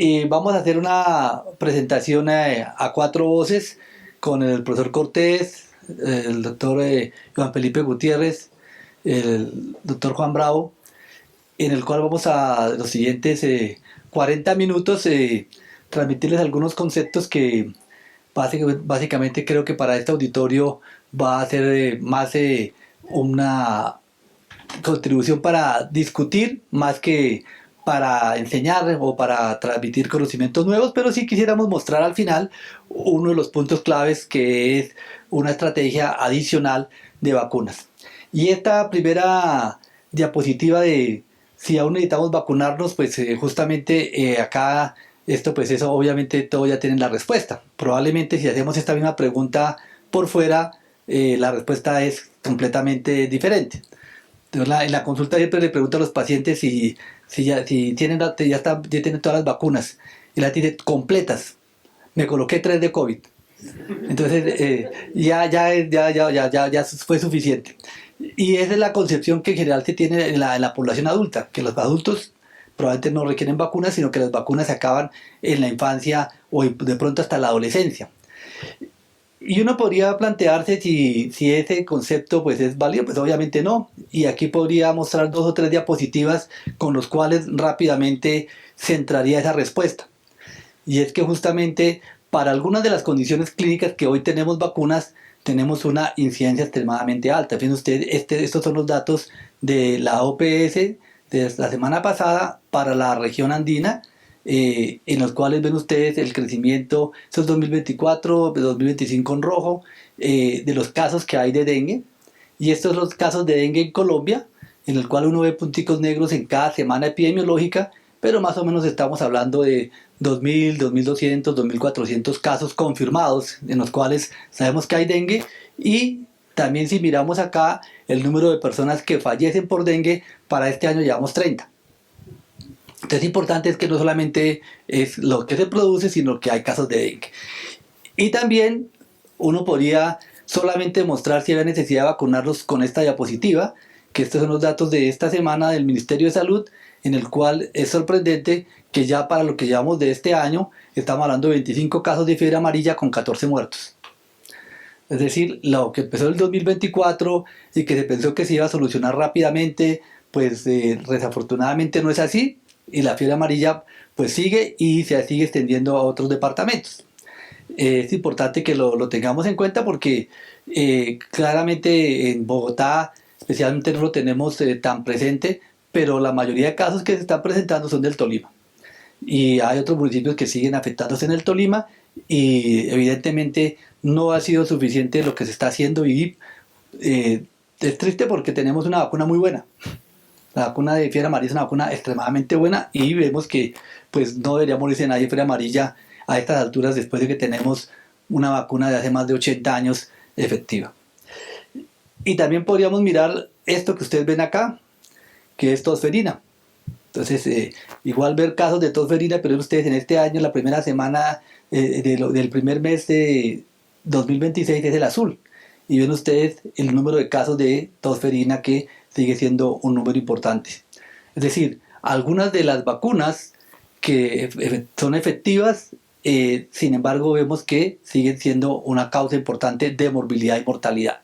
Y vamos a hacer una presentación a cuatro voces con el profesor Cortés, el doctor Juan Felipe Gutiérrez, el doctor Juan Bravo, en el cual vamos a los siguientes 40 minutos transmitirles algunos conceptos que básicamente creo que para este auditorio va a ser más una contribución para discutir más que para enseñar o para transmitir conocimientos nuevos, pero sí quisiéramos mostrar al final uno de los puntos claves que es una estrategia adicional de vacunas. Y esta primera diapositiva de si aún necesitamos vacunarnos, pues justamente acá esto pues eso obviamente todos ya tienen la respuesta. Probablemente si hacemos esta misma pregunta por fuera, la respuesta es completamente diferente. Entonces, en la consulta siempre le pregunto a los pacientes si tienen, ya tienen todas las vacunas. Y la dice, completas. Me coloqué 3 de COVID. Entonces, ya fue suficiente. Y esa es la concepción que en general se tiene en la población adulta, que los adultos probablemente no requieren vacunas, sino que las vacunas se acaban en la infancia o de pronto hasta la adolescencia. Y uno podría plantearse si ese concepto pues es válido, pues obviamente no. Y aquí podría mostrar 2 o 3 diapositivas con los cuales rápidamente centraría esa respuesta. Y es que justamente para algunas de las condiciones clínicas que hoy tenemos vacunas, tenemos una incidencia extremadamente alta. Fíjense usted, estos son los datos de la OPS de la semana pasada para la región andina, en los cuales ven ustedes el crecimiento, eso es 2024, 2025 en rojo, de los casos que hay de dengue. Y estos son los casos de dengue en Colombia, en el cual uno ve punticos negros en cada semana epidemiológica, pero más o menos estamos hablando de 2.000, 2.200, 2.400 casos confirmados, en los cuales sabemos que hay dengue. Y también si miramos acá el número de personas que fallecen por dengue, para este año llevamos 30. Entonces, importante es que no solamente es lo que se produce, sino que hay casos de dengue. Y también uno podría solamente mostrar si había necesidad de vacunarlos con esta diapositiva, que estos son los datos de esta semana del Ministerio de Salud, en el cual es sorprendente que ya para lo que llevamos de este año, estamos hablando de 25 casos de fiebre amarilla con 14 muertos. Es decir, lo que empezó en el 2024 y que se pensó que se iba a solucionar rápidamente, pues desafortunadamente no es así, y la fiebre amarilla pues sigue y se sigue extendiendo a otros departamentos. Es importante que lo tengamos en cuenta porque claramente en Bogotá especialmente no lo tenemos tan presente, pero la mayoría de casos que se están presentando son del Tolima. Y hay otros municipios que siguen afectándose en el Tolima y evidentemente no ha sido suficiente lo que se está haciendo y es triste porque tenemos una vacuna muy buena. La vacuna de fiebre amarilla es una vacuna extremadamente buena y vemos que pues no debería morirse nadie de fiebre amarilla a estas alturas después de que tenemos una vacuna de hace más de 80 años efectiva. Y también podríamos mirar esto que ustedes ven acá, que es tosferina. Entonces, igual ver casos de tosferina, pero ustedes en este año, la primera semana del primer mes de 2026 es el azul. Y ven ustedes el número de casos de tosferina que sigue siendo un número importante. Es decir, algunas de las vacunas que son efectivas, sin embargo, vemos que siguen siendo una causa importante de morbilidad y mortalidad.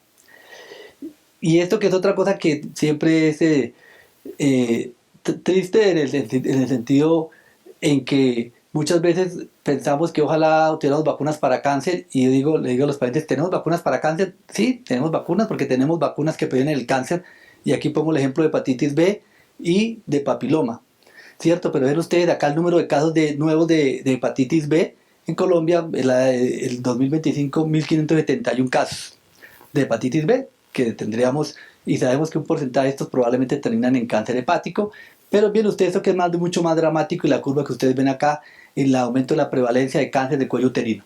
Y esto que es otra cosa que siempre es triste en el sentido en que muchas veces pensamos que ojalá tuviéramos vacunas para cáncer y le digo a los pacientes, ¿tenemos vacunas para cáncer? Sí, tenemos vacunas porque tenemos vacunas que previenen el cáncer y aquí pongo el ejemplo de hepatitis B y de papiloma, ¿cierto? Pero ven ustedes acá el número de casos nuevos de hepatitis B en Colombia, el 2025, 1.571 casos de hepatitis B que tendríamos, y sabemos que un porcentaje de estos probablemente terminan en cáncer hepático, pero bien ustedes esto que es mucho más dramático y la curva que ustedes ven acá, el aumento de la prevalencia de cáncer de cuello uterino,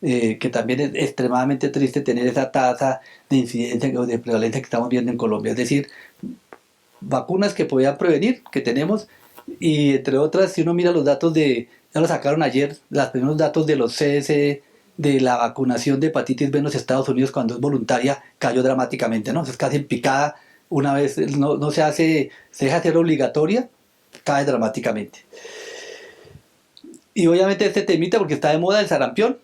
que también es extremadamente triste tener esa tasa de incidencia o de prevalencia que estamos viendo en Colombia, es decir, vacunas que podían prevenir, que tenemos, y entre otras, si uno mira los datos ya lo sacaron ayer, los primeros datos de los CDC, de la vacunación de hepatitis B en los Estados Unidos cuando es voluntaria, cayó dramáticamente, ¿no? Es casi en picada, una vez no se deja ser obligatoria, cae dramáticamente. Y obviamente este temita porque está de moda el sarampión.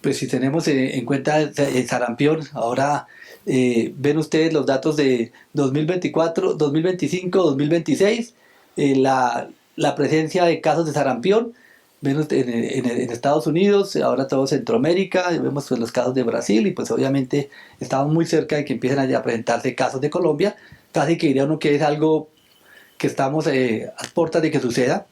Pues si tenemos en cuenta el sarampión, ahora ven ustedes los datos de 2024, 2025, 2026, la presencia de casos de sarampión, ven en Estados Unidos, ahora todo Centroamérica, vemos pues, los casos de Brasil y pues obviamente estamos muy cerca de que empiecen a presentarse casos de Colombia, casi que diría uno que es algo que estamos a puertas de que suceda.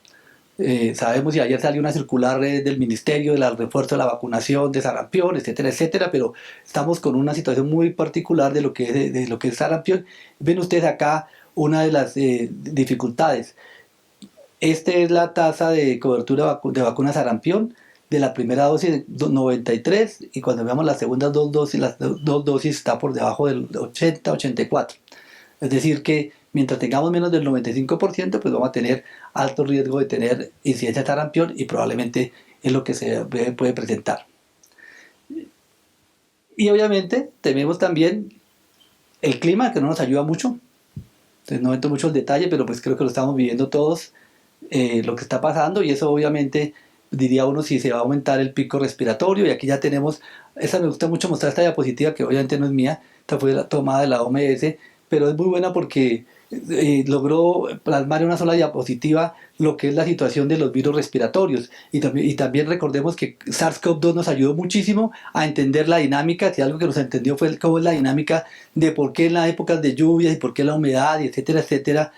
Sabemos y ayer salió una circular del Ministerio del refuerzo de la vacunación de sarampión, etcétera, etcétera, pero estamos con una situación muy particular de lo que es, de lo que es sarampión. Ven ustedes acá una de las dificultades. Esta es la tasa de cobertura de vacuna sarampión de la primera dosis 93 y cuando veamos las segundas dos dosis, las dos dosis está por debajo del 80-84. Es decir, que mientras tengamos menos del 95%, pues vamos a tener alto riesgo de tener incidencia de sarampión y probablemente es lo que se puede presentar. Y obviamente tenemos también el clima, que no nos ayuda mucho. Entonces no entro mucho en detalle, pero pues creo que lo estamos viviendo todos, lo que está pasando y eso obviamente diría uno si se va a aumentar el pico respiratorio y aquí ya tenemos, esa me gusta mucho mostrar esta diapositiva que obviamente no es mía, esta fue la tomada de la OMS, pero es muy buena porque logró plasmar en una sola diapositiva lo que es la situación de los virus respiratorios y también recordemos que SARS-CoV-2 nos ayudó muchísimo a entender la dinámica, si algo que nos entendió fue cómo es la dinámica de por qué en las épocas de lluvias y por qué la humedad, y etcétera, etcétera,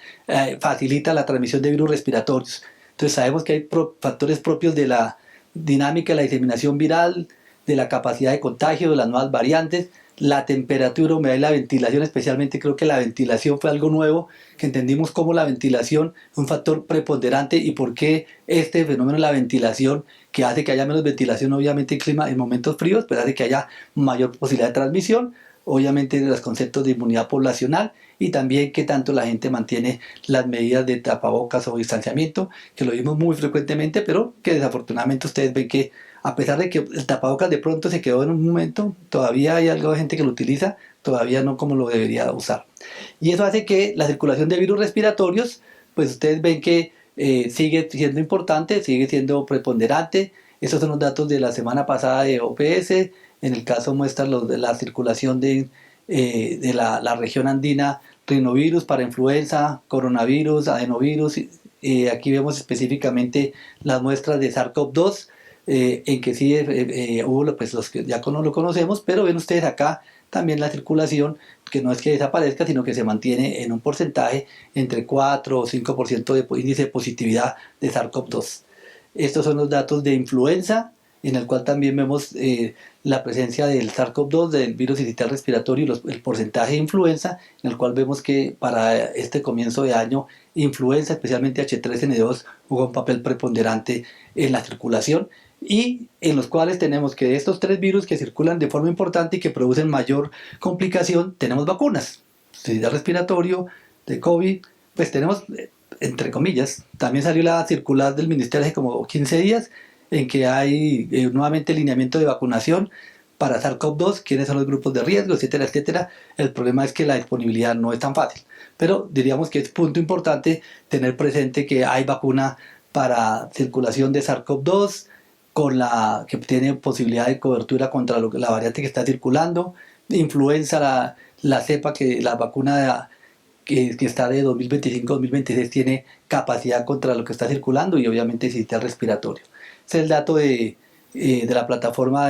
facilita la transmisión de virus respiratorios. Entonces sabemos que hay factores propios de la dinámica, de la diseminación viral, de la capacidad de contagio, de las nuevas variantes, la temperatura, humedad y la ventilación, especialmente creo que la ventilación fue algo nuevo, que entendimos cómo la ventilación es un factor preponderante y por qué este fenómeno de la ventilación, que hace que haya menos ventilación obviamente en momentos fríos, pero hace que haya mayor posibilidad de transmisión, obviamente de los conceptos de inmunidad poblacional y también que tanto la gente mantiene las medidas de tapabocas o distanciamiento, que lo vimos muy frecuentemente, pero que desafortunadamente ustedes ven que a pesar de que el tapabocas de pronto se quedó en un momento, todavía hay algo de gente que lo utiliza, todavía no como lo debería usar. Y eso hace que la circulación de virus respiratorios, pues ustedes ven que sigue siendo importante, sigue siendo preponderante. Estos son los datos de la semana pasada de OPS. En el caso muestran los de la circulación de la región andina, rinovirus para influenza, coronavirus, adenovirus. Aquí vemos específicamente las muestras de SARS-CoV-2 en que sí hubo pues, los que ya lo conocemos, pero ven ustedes acá también la circulación, que no es que desaparezca, sino que se mantiene en un porcentaje entre 4 o 5% de índice de positividad de SARS-CoV-2. Estos son los datos de influenza, en el cual también vemos la presencia del SARS-CoV-2, del virus sincitial respiratorio y el porcentaje de influenza, en el cual vemos que para este comienzo de año, influenza, especialmente H3N2, jugó un papel preponderante en la circulación y en los cuales tenemos que de estos tres virus que circulan de forma importante y que producen mayor complicación, tenemos vacunas. Sincitial respiratorio, de COVID, pues tenemos, entre comillas, también salió la circular del Ministerio hace como 15 días, en que hay nuevamente lineamiento de vacunación para SARS-CoV-2, quiénes son los grupos de riesgo, etcétera, etcétera. El problema es que la disponibilidad no es tan fácil. Pero diríamos que es punto importante tener presente que hay vacuna para circulación de SARS-CoV-2, con la que tiene posibilidad de cobertura contra la variante que está circulando, influenza, la cepa que la vacuna que está de 2025-2026 tiene capacidad contra lo que está circulando y obviamente sistema respiratorio. Este es el dato de la plataforma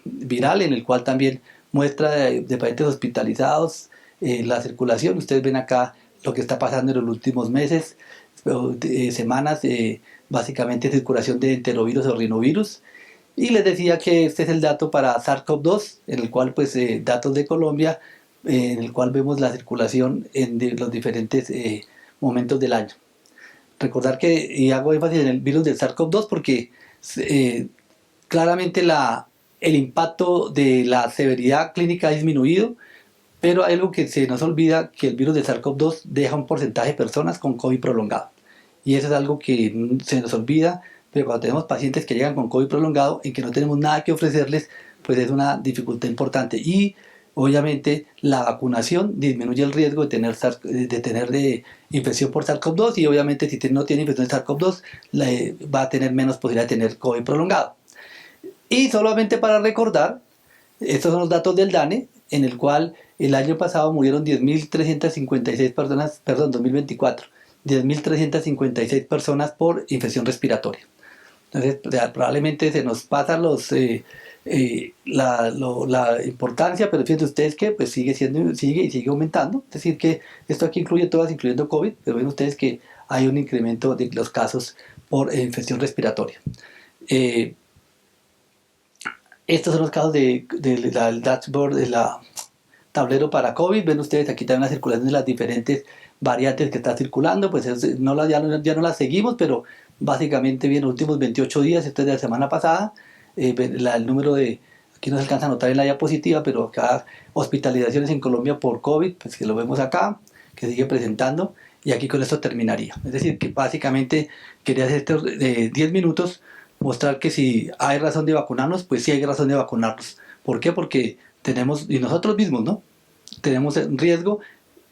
viral en el cual también muestra de pacientes hospitalizados la circulación. Ustedes ven acá lo que está pasando en los últimos meses, semanas, básicamente circulación de enterovirus o rinovirus. Y les decía que este es el dato para SARS-CoV-2, en el cual pues datos de Colombia, en el cual vemos la circulación en los diferentes momentos del año. Recordar que, y hago énfasis en el virus del SARS-CoV-2 porque claramente el impacto de la severidad clínica ha disminuido, pero hay algo que se nos olvida, que el virus del SARS-CoV-2 deja un porcentaje de personas con COVID prolongado. Y eso es algo que se nos olvida, pero cuando tenemos pacientes que llegan con COVID prolongado, en que no tenemos nada que ofrecerles, pues es una dificultad importante. Y obviamente la vacunación disminuye el riesgo de tener infección por SARS-CoV-2 y obviamente si no tiene infección de SARS-CoV-2 va a tener menos posibilidad de tener COVID prolongado. Y solamente para recordar, estos son los datos del DANE, en el cual el año pasado murieron 10.356 personas, perdón, 2024, 10.356 personas por infección respiratoria. Entonces, probablemente se nos pasan la importancia, pero fíjense ustedes que pues sigue aumentando. Es decir, que esto aquí incluye todas, incluyendo COVID, pero ven ustedes que hay un incremento de los casos por infección respiratoria. Estos son los casos del dashboard, de la tablero para COVID. Ven ustedes aquí también la circulación de las diferentes variantes que está circulando. Pues ya no las seguimos, pero básicamente bien los últimos 28 días, esto es de la semana pasada, el número de, aquí no se alcanza a notar en la diapositiva, pero acá hospitalizaciones en Colombia por COVID, pues que lo vemos acá, que sigue presentando, y aquí con esto terminaría. Es decir, que básicamente quería hacer estos 10 minutos, mostrar que si hay razón de vacunarnos, pues sí hay razón de vacunarnos. ¿Por qué? Porque tenemos, y nosotros mismos, ¿no? Tenemos el riesgo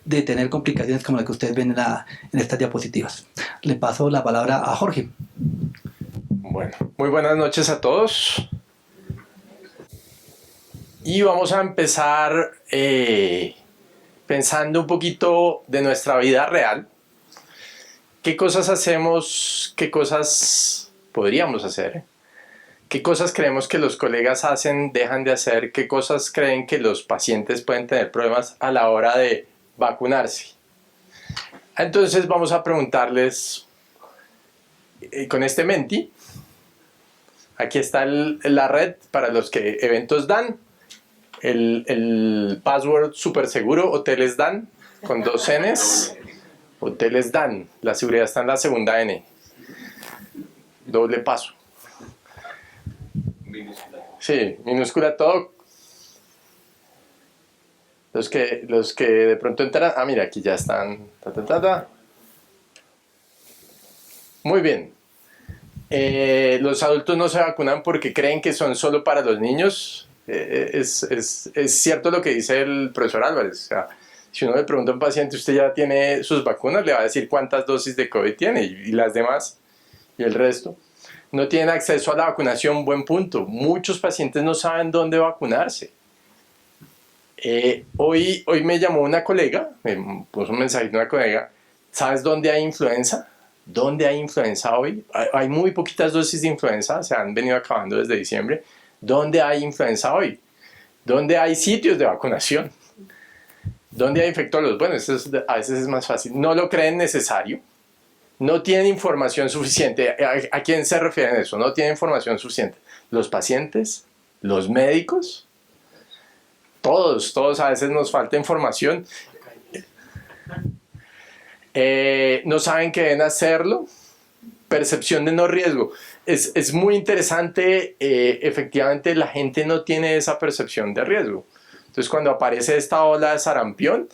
de tener complicaciones como las que ustedes ven en estas diapositivas. Le paso la palabra a Jorge. Bueno, muy buenas noches a todos. Y vamos a empezar pensando un poquito de nuestra vida real. ¿Qué cosas hacemos? ¿Qué cosas podríamos hacer? ¿Qué cosas creemos que los colegas hacen, dejan de hacer? ¿Qué cosas creen que los pacientes pueden tener problemas a la hora de vacunarse? Entonces vamos a preguntarles con este Menti. Aquí está la red para los que eventos dan. El password súper seguro, Hoteles Dan, con 2 Ns. Hoteles Dan, la seguridad está en la segunda N. Doble paso. Sí, minúscula todo. Los que de pronto entran. Ah, mira, aquí ya están. Muy bien. Los adultos no se vacunan porque creen que son solo para los niños. Es cierto lo que dice el profesor Álvarez. O sea, si uno le pregunta a un paciente, ¿usted ya tiene sus vacunas? Le va a decir cuántas dosis de COVID tiene y las demás y el resto. No tienen acceso a la vacunación, buen punto. Muchos pacientes no saben dónde vacunarse. Hoy me llamó una colega, me puso un mensaje de una colega. ¿Sabes dónde hay influenza? ¿Dónde hay influenza hoy? Hay muy poquitas dosis de influenza, se han venido acabando desde diciembre. ¿Dónde hay influenza hoy? ¿Dónde hay sitios de vacunación? ¿Dónde hay infectólogos? Bueno, a veces es más fácil. No lo creen necesario. No tienen información suficiente. ¿A quién se refieren eso? No tienen información suficiente. ¿Los pacientes? ¿Los médicos? Todos a veces nos falta información. No saben que deben hacerlo. Percepción de no riesgo. Es muy interesante. Efectivamente, la gente no tiene esa percepción de riesgo. Entonces, cuando aparece esta ola de sarampión,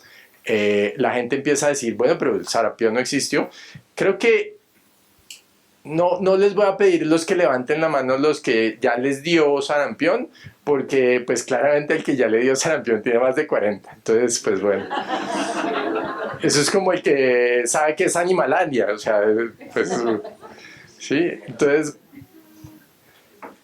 la gente empieza a decir, bueno, pero el sarampión no existió. Creo que no les voy a pedir los que levanten la mano los que ya les dio sarampión, porque pues claramente el que ya le dio sarampión tiene más de 40. Entonces, pues bueno. Eso es como el que sabe que es Animalandia, o sea, pues sí, entonces,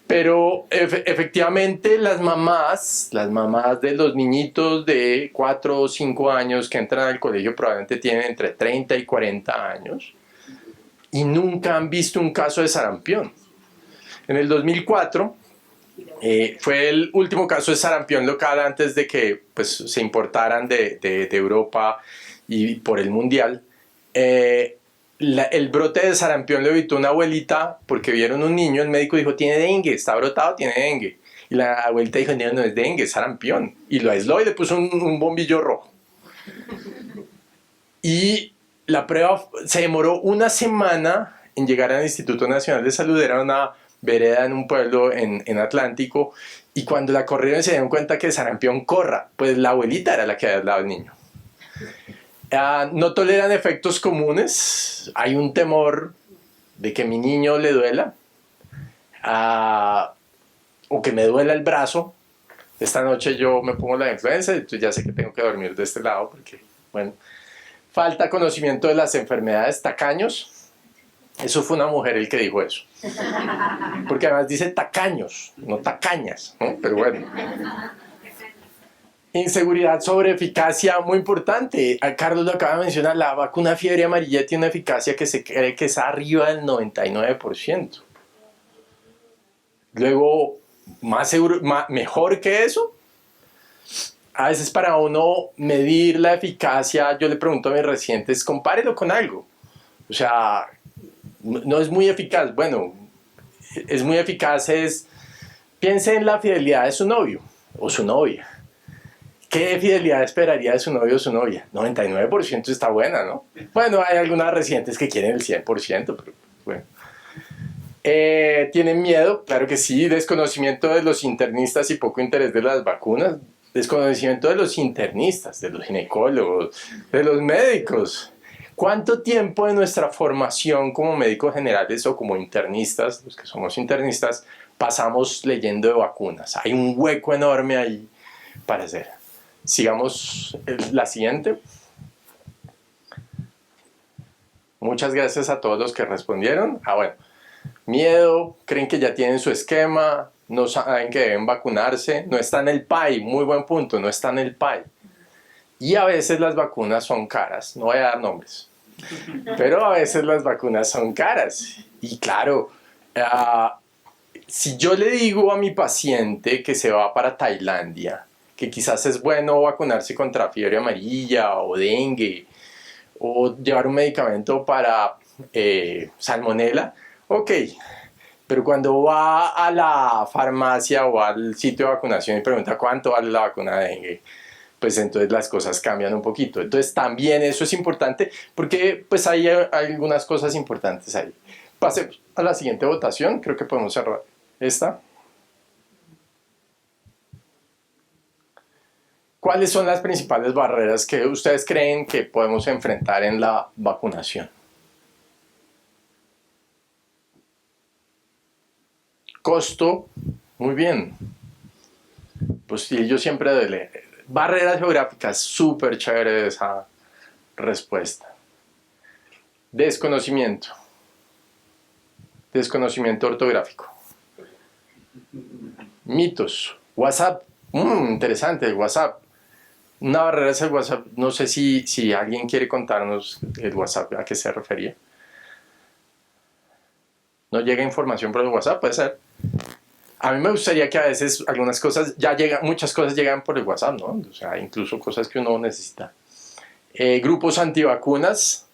pero efectivamente las mamás de los niñitos de 4 o 5 años que entran al colegio probablemente tienen entre 30 y 40 años y nunca han visto un caso de sarampión. En el 2004 fue el último caso de sarampión local antes de que pues, se importaran de Europa y por el mundial. El brote de sarampión lo evitó una abuelita porque vieron un niño, el médico dijo, tiene dengue, está brotado, tiene dengue. Y la abuelita dijo, no es dengue, es sarampión. Y lo aisló y le puso un bombillo rojo. Y la prueba se demoró una semana en llegar al Instituto Nacional de Salud. Era una vereda en un pueblo en Atlántico. Y cuando la corrieron se dieron cuenta que el sarampión corra. Pues la abuelita era la que había dado al niño. No toleran efectos comunes. Hay un temor de que mi niño le duela o que me duela el brazo esta noche yo me pongo la influenza, entonces ya sé que tengo que dormir de este lado porque, bueno, falta conocimiento de las enfermedades, tacaños. Eso fue una mujer el que dijo eso. Porque además dice tacaños, no tacañas, ¿no? Pero bueno. Inseguridad sobre eficacia, muy importante. A Carlos lo acaba de mencionar, la vacuna fiebre amarilla tiene una eficacia que se cree que es arriba del 99%. Luego, más seguro, mejor que eso, a veces para uno medir la eficacia, yo le pregunto a mis residentes, compárelo con algo. O sea, no es muy eficaz. Bueno, es muy eficaz, piense en la fidelidad de su novio o su novia. ¿Qué fidelidad esperaría de su novio o su novia? 99% está buena, ¿no? Bueno, hay algunas residentes que quieren el 100%, pero bueno. ¿Tienen miedo? Claro que sí. Desconocimiento de los internistas y poco interés de las vacunas. Desconocimiento de los internistas, de los ginecólogos, de los médicos. ¿Cuánto tiempo de nuestra formación como médicos generales o como internistas, los que somos internistas, pasamos leyendo de vacunas? Hay un hueco enorme ahí para hacer. Sigamos la siguiente. Muchas gracias a todos los que respondieron. Bueno, miedo, creen que ya tienen su esquema, no saben que deben vacunarse, no está en el PAI, muy buen punto, no está en el PAI. Y a veces las vacunas son caras, no voy a dar nombres, pero a veces las vacunas son caras. Y claro, si yo le digo a mi paciente que se va para Tailandia, que quizás es bueno vacunarse contra fiebre amarilla o dengue, o llevar un medicamento para salmonela, ok, pero cuando va a la farmacia o al sitio de vacunación y pregunta cuánto vale la vacuna de dengue, pues entonces las cosas cambian un poquito. Entonces también eso es importante porque pues hay algunas cosas importantes ahí. Pasemos a la siguiente votación, creo que podemos cerrar esta. ¿Cuáles son las principales barreras que ustedes creen que podemos enfrentar en la vacunación? Costo, muy bien. Pues sí, yo siempre doy barreras geográficas, súper chévere esa respuesta. Desconocimiento. Desconocimiento ortográfico. Mitos. WhatsApp. Interesante el WhatsApp. Una barrera es el WhatsApp. No sé si alguien quiere contarnos el WhatsApp, ¿a qué se refería? ¿No llega información por el WhatsApp? Puede ser. A mí me gustaría que a veces algunas cosas muchas cosas llegan por el WhatsApp, ¿no? O sea, incluso cosas que uno necesita. Grupos antivacunas,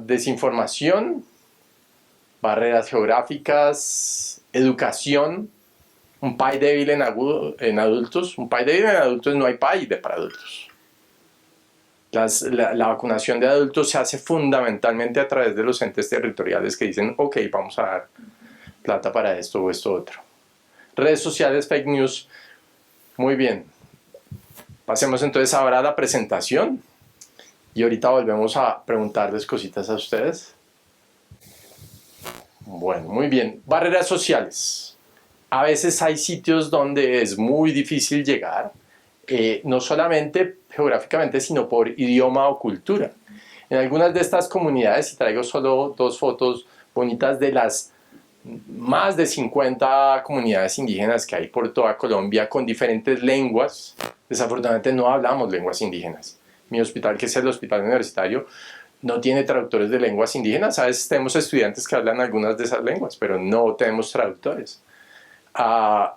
desinformación, barreras geográficas, educación, un PAI débil en adultos. Un PAI débil en adultos, no hay PAI para adultos. La vacunación de adultos se hace fundamentalmente a través de los entes territoriales que dicen, ok, vamos a dar plata para esto o esto otro. Redes sociales, fake news, muy bien. Pasemos entonces ahora a la presentación y ahorita volvemos a preguntarles cositas a ustedes. Bueno, muy bien. Barreras sociales. A veces hay sitios donde es muy difícil llegar, no solamente geográficamente, sino por idioma o cultura. En algunas de estas comunidades, y traigo solo 2 fotos bonitas de las más de 50 comunidades indígenas que hay por toda Colombia con diferentes lenguas. Desafortunadamente no hablamos lenguas indígenas. Mi hospital, que es el hospital universitario, no tiene traductores de lenguas indígenas. A veces tenemos estudiantes que hablan algunas de esas lenguas, pero no tenemos traductores.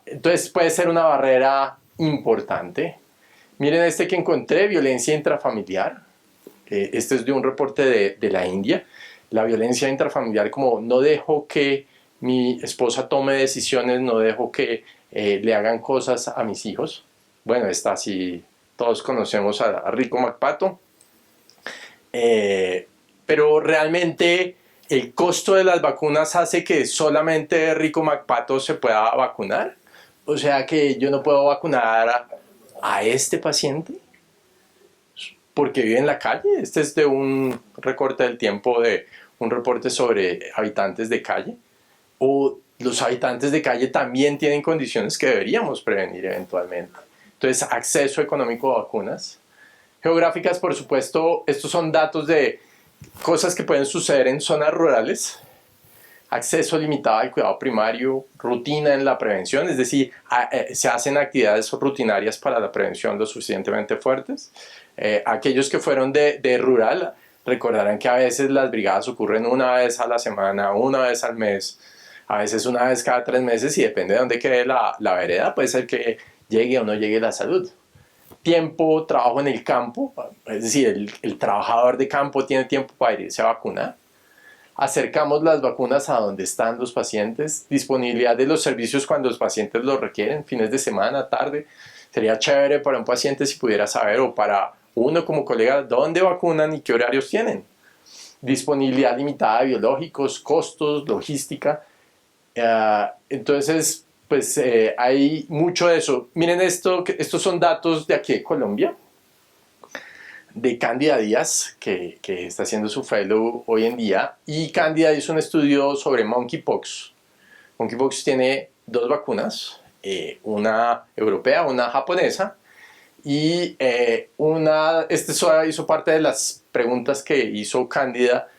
Entonces puede ser una barrera importante. Miren este que encontré, violencia intrafamiliar. Este es de un reporte de la India. La violencia intrafamiliar, como no dejo que mi esposa tome decisiones, no dejo que le hagan cosas a mis hijos. Bueno, esta sí, todos conocemos a Rico McPato. Pero realmente el costo de las vacunas hace que solamente Rico McPato se pueda vacunar. O sea que yo no puedo vacunar a este paciente porque vive en la calle. Este es de un recorte del tiempo de un reporte sobre habitantes de calle. O los habitantes de calle también tienen condiciones que deberíamos prevenir eventualmente. Entonces, acceso económico a vacunas. Geográficas, por supuesto, estos son datos de cosas que pueden suceder en zonas rurales. Acceso limitado al cuidado primario, rutina en la prevención, es decir, se hacen actividades rutinarias para la prevención lo suficientemente fuertes. Aquellos que fueron de rural recordarán que a veces las brigadas ocurren una vez a la semana, una vez al mes, a veces una vez cada 3 meses y depende de dónde quede la vereda, puede ser que llegue o no llegue la salud. Tiempo, trabajo en el campo, es decir, el trabajador de campo tiene tiempo para irse a vacunar. Acercamos las vacunas a donde están los pacientes, disponibilidad de los servicios cuando los pacientes los requieren, fines de semana, tarde. Sería chévere para un paciente si pudiera saber, o para uno como colega, dónde vacunan y qué horarios tienen. Disponibilidad limitada de biológicos, costos, logística. Entonces, pues hay mucho de eso. Miren esto, estos son datos de aquí de Colombia, de Cándida Díaz, que está haciendo su fellow hoy en día, y Cándida hizo un estudio sobre monkeypox. Monkeypox tiene 2 vacunas, una europea, una japonesa, y hizo parte de las preguntas que hizo Cándida,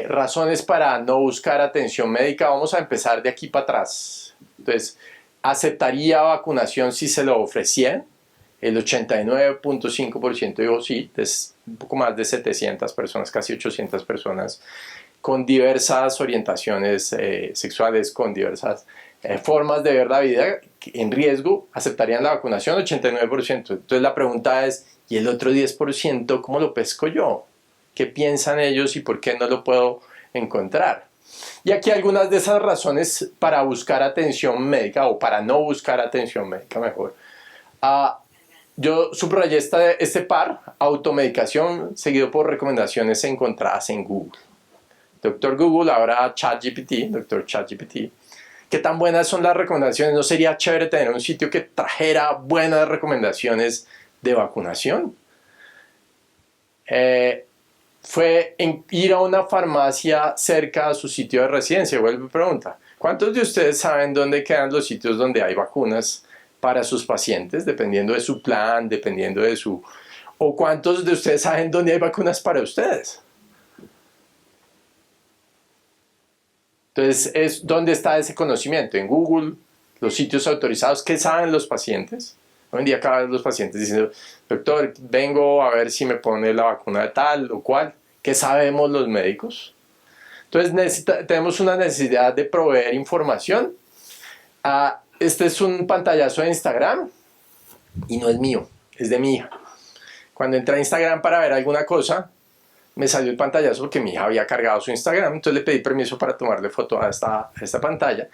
razones para no buscar atención médica. Vamos a empezar de aquí para atrás. Entonces, ¿aceptaría vacunación si se lo ofrecían? El 89.5% dijo sí, es un poco más de 700 personas, casi 800 personas, con diversas orientaciones sexuales, con diversas formas de ver la vida en riesgo, aceptarían la vacunación, 89%. Entonces la pregunta es, ¿y el otro 10% cómo lo pesco yo? ¿Qué piensan ellos y por qué no lo puedo encontrar? Y aquí algunas de esas razones para buscar atención médica, o para no buscar atención médica mejor. Yo subrayé este par, automedicación, seguido por recomendaciones encontradas en Google. Doctor Google, ahora ChatGPT, Doctor ChatGPT. ¿Qué tan buenas son las recomendaciones? ¿No sería chévere tener un sitio que trajera buenas recomendaciones de vacunación? Fue ir a una farmacia cerca a su sitio de residencia. Vuelve y pregunta, ¿cuántos de ustedes saben dónde quedan los sitios donde hay vacunas para sus pacientes, dependiendo de su plan, dependiendo de su... ¿O cuántos de ustedes saben dónde hay vacunas para ustedes? Entonces, ¿dónde está ese conocimiento? En Google, los sitios autorizados. ¿Qué saben los pacientes? Hoy en día cada vez los pacientes diciendo, doctor, vengo a ver si me pone la vacuna de tal o cual. ¿Qué sabemos los médicos? Entonces tenemos una necesidad de proveer información. Este es un pantallazo de Instagram y no es mío, es de mi hija. Cuando entré a Instagram para ver alguna cosa, me salió el pantallazo porque mi hija había cargado su Instagram, entonces le pedí permiso para tomarle foto a esta pantalla.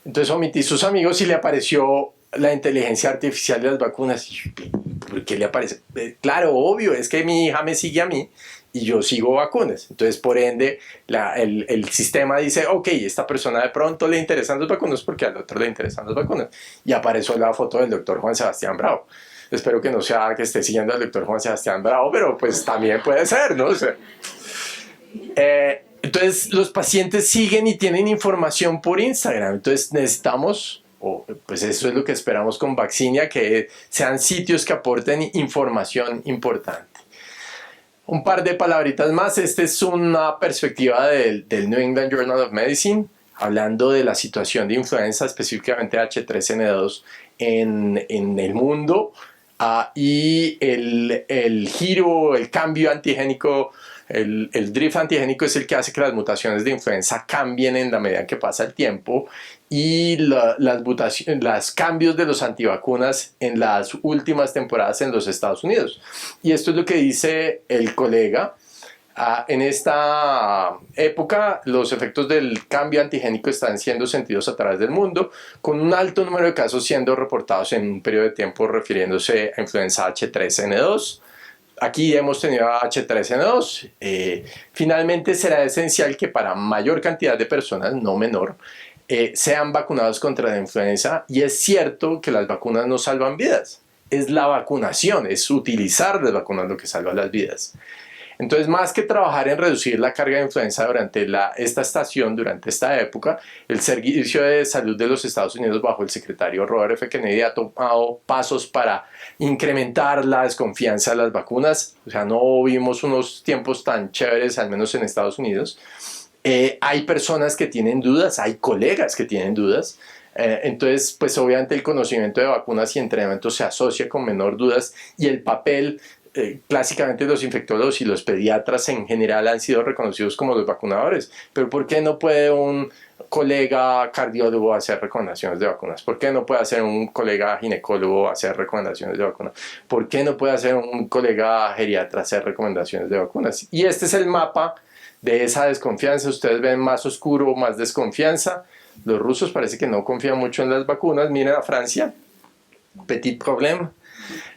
Entonces omití sus amigos y le apareció la inteligencia artificial de las vacunas. Y, ¿por qué le aparece? Claro, obvio, es que mi hija me sigue a mí y yo sigo vacunas. Entonces, por ende, el sistema dice, ok, esta persona de pronto le interesan las vacunas porque al otro le interesan las vacunas. Y apareció la foto del doctor Juan Sebastián Bravo. Espero que no sea que esté siguiendo al doctor Juan Sebastián Bravo, pero pues también puede ser, ¿no? O sea, entonces, los pacientes siguen y tienen información por Instagram. Entonces, necesitamos, pues eso es lo que esperamos con Vaccinia, que sean sitios que aporten información importante. Un par de palabritas más. Esta es una perspectiva del New England Journal of Medicine, hablando de la situación de influenza, específicamente H3N2 en el mundo, y el giro, el cambio antigénico, el drift antigénico es el que hace que las mutaciones de influenza cambien en la medida que pasa el tiempo, y los cambios de los antivacunas en las últimas temporadas en los Estados Unidos. Y esto es lo que dice el colega. En esta época, los efectos del cambio antigénico están siendo sentidos a través del mundo, con un alto número de casos siendo reportados en un periodo de tiempo refiriéndose a influenza H3N2. Aquí hemos tenido H3N2. Finalmente, será esencial que para mayor cantidad de personas, no menor, sean vacunados contra la influenza. Y es cierto que las vacunas no salvan vidas. Es la vacunación, es utilizar las vacunas lo que salva las vidas. Entonces, más que trabajar en reducir la carga de influenza durante esta estación, durante esta época, el Servicio de Salud de los Estados Unidos, bajo el secretario Robert F. Kennedy, ha tomado pasos para incrementar la desconfianza de las vacunas. O sea, no vimos unos tiempos tan chéveres, al menos en Estados Unidos. Hay personas que tienen dudas, hay colegas que tienen dudas. Entonces, pues obviamente el conocimiento de vacunas y entrenamiento se asocia con menor dudas, y el papel, clásicamente los infectólogos y los pediatras en general han sido reconocidos como los vacunadores. Pero ¿por qué no puede un colega cardiólogo hacer recomendaciones de vacunas? ¿Por qué no puede hacer un colega ginecólogo hacer recomendaciones de vacunas? ¿Por qué no puede hacer un colega geriatra hacer recomendaciones de vacunas? Y este es el mapa de esa desconfianza. Ustedes ven más oscuro, más desconfianza. Los rusos parece que no confían mucho en las vacunas. Miren a Francia, petit problème.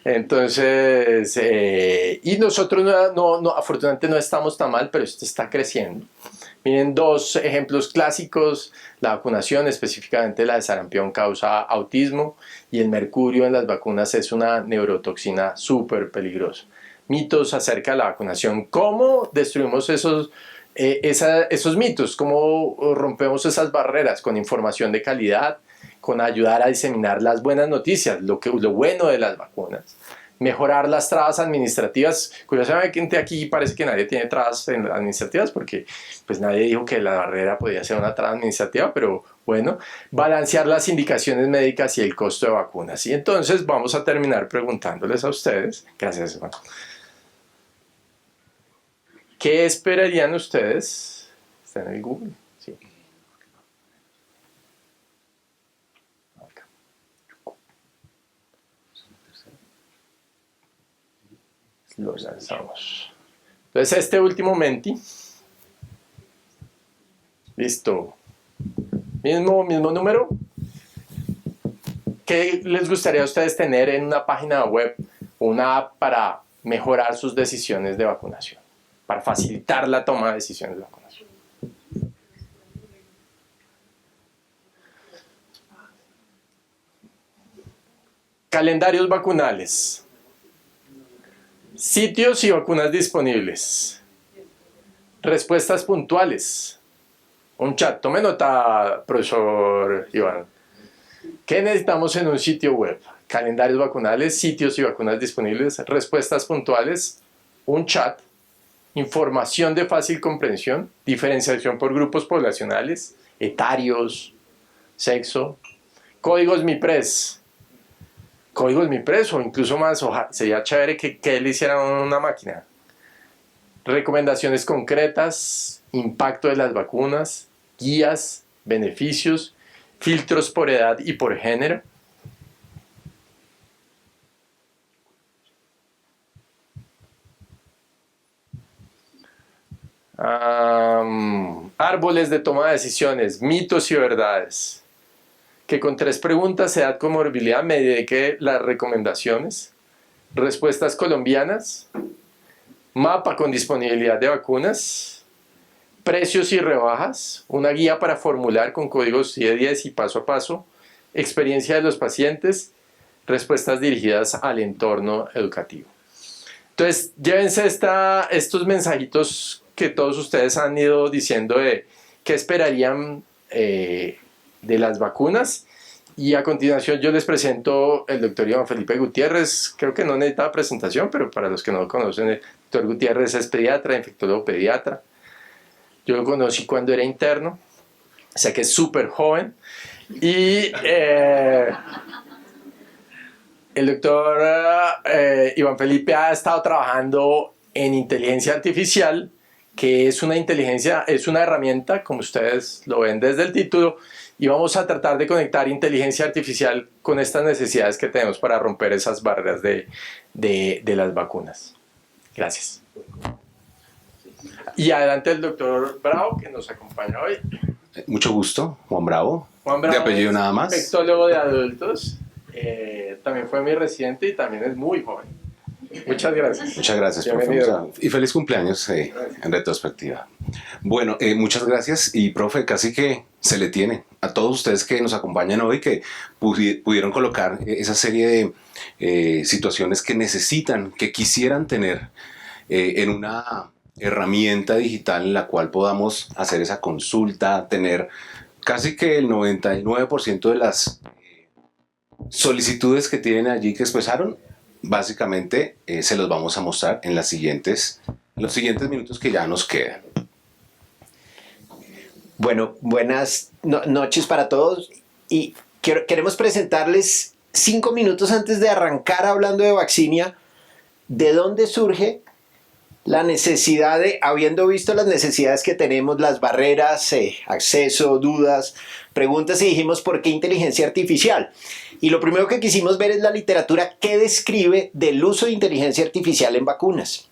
Entonces, y nosotros afortunadamente no estamos tan mal, pero esto está creciendo. Miren dos ejemplos clásicos: la vacunación, específicamente la de sarampión, causa autismo, y el mercurio en las vacunas es una neurotoxina súper peligrosa. Mitos acerca de la vacunación. ¿Cómo destruimos esos mitos? ¿Cómo rompemos esas barreras? Con información de calidad, con ayudar a diseminar las buenas noticias, lo bueno de las vacunas, mejorar las trabas administrativas. Curiosamente aquí parece que nadie tiene trabas administrativas, porque pues nadie dijo que la barrera podía ser una traba administrativa, pero bueno, balancear las indicaciones médicas y el costo de vacunas. Y entonces vamos a terminar preguntándoles a ustedes, gracias Juan, ¿qué esperarían ustedes? Está en el Google, sí. Acá. Lo lanzamos. Entonces este último menti. Listo. Mismo número. ¿Qué les gustaría a ustedes tener en una página web, una app para mejorar sus decisiones de vacunación, para facilitar la toma de decisiones de vacunación? Calendarios vacunales, sitios y vacunas disponibles, respuestas puntuales, un chat. Tome nota, profesor Iván. ¿Qué necesitamos en un sitio web? Calendarios vacunales, sitios y vacunas disponibles, respuestas puntuales, un chat, información de fácil comprensión, diferenciación por grupos poblacionales, etarios, sexo, códigos MIPRES o incluso más. Sería chévere que le hicieran una máquina. Recomendaciones concretas, impacto de las vacunas, guías, beneficios, filtros por edad y por género. Árboles de toma de decisiones, mitos y verdades. Que con 3 preguntas, edad, comorbilidad, me dedique las recomendaciones. Respuestas colombianas. Mapa con disponibilidad de vacunas. Precios y rebajas. Una guía para formular con códigos 10 y paso a paso. Experiencia de los pacientes. Respuestas dirigidas al entorno educativo. Entonces, llévense estos mensajitos que todos ustedes han ido diciendo de qué esperarían de las vacunas. Y a continuación yo les presento el doctor Iván Felipe Gutiérrez. Creo que no necesita presentación, pero para los que no lo conocen, el doctor Gutiérrez es pediatra, infectólogo pediatra. Yo lo conocí cuando era interno, o sea que es súper joven. Y el doctor Iván Felipe ha estado trabajando en inteligencia artificial, que es una herramienta, como ustedes lo ven desde el título, y vamos a tratar de conectar inteligencia artificial con estas necesidades que tenemos para romper esas barreras de las vacunas. Gracias. Y adelante el doctor Bravo, que nos acompaña hoy. Mucho gusto, Juan Bravo. Juan Bravo, de apellido nada más. Infectólogo de adultos. También fue mi residente y también es muy joven. Muchas gracias. Muchas gracias, profe. Y feliz cumpleaños en retrospectiva. Bueno, muchas gracias. Y profe, casi que se le tiene a todos ustedes que nos acompañan hoy, que pudieron colocar esa serie de situaciones que necesitan, que quisieran tener en una herramienta digital en la cual podamos hacer esa consulta, tener casi que el 99% de las solicitudes que tienen allí que expresaron, básicamente se los vamos a mostrar en los siguientes minutos que ya nos quedan. Bueno, buenas noches para todos y queremos presentarles 5 minutos antes de arrancar hablando de Vaccinia, de dónde surge la necesidad de, habiendo visto las necesidades que tenemos, las barreras, acceso, dudas, preguntas, y dijimos, ¿por qué inteligencia artificial? Y lo primero que quisimos ver es la literatura que describe del uso de inteligencia artificial en vacunas.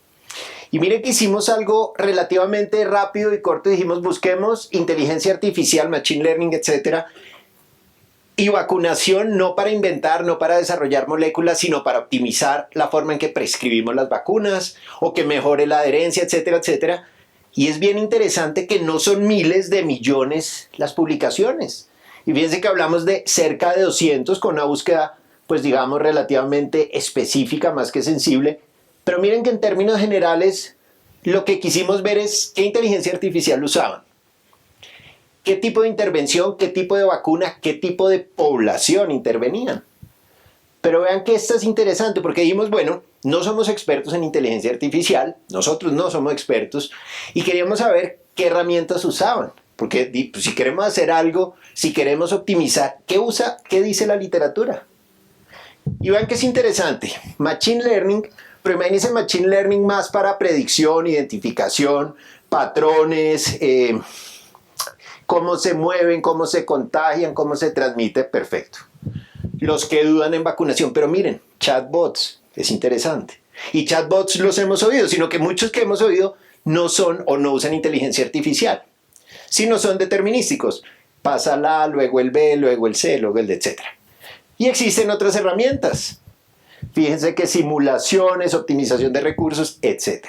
Y miren que hicimos algo relativamente rápido y corto, dijimos, busquemos inteligencia artificial, machine learning, etcétera, y vacunación, no para inventar, no para desarrollar moléculas, sino para optimizar la forma en que prescribimos las vacunas o que mejore la adherencia, etcétera, etcétera. Y es bien interesante que no son miles de millones las publicaciones. Y fíjense que hablamos de cerca de 200 con una búsqueda, pues digamos, relativamente específica, más que sensible. Pero miren que en términos generales, lo que quisimos ver es qué inteligencia artificial usaban. ¿Qué tipo de intervención, qué tipo de vacuna, qué tipo de población intervenían? Pero vean que esto es interesante porque dijimos, bueno, no somos expertos en inteligencia artificial, nosotros no somos expertos, y queríamos saber qué herramientas usaban. Porque pues, si queremos hacer algo, si queremos optimizar, ¿qué dice la literatura? Y vean que es interesante. Machine Learning, pero imagínense Machine Learning más para predicción, identificación, patrones, cómo se mueven, cómo se contagian, cómo se transmite, perfecto. Los que dudan en vacunación, pero miren, chatbots, es interesante. Y chatbots los hemos oído, sino que muchos que hemos oído no son o no usan inteligencia artificial, sino son determinísticos. Pasa la A, luego el B, luego el C, luego el D, etc. Y existen otras herramientas. Fíjense que simulaciones, optimización de recursos, etc.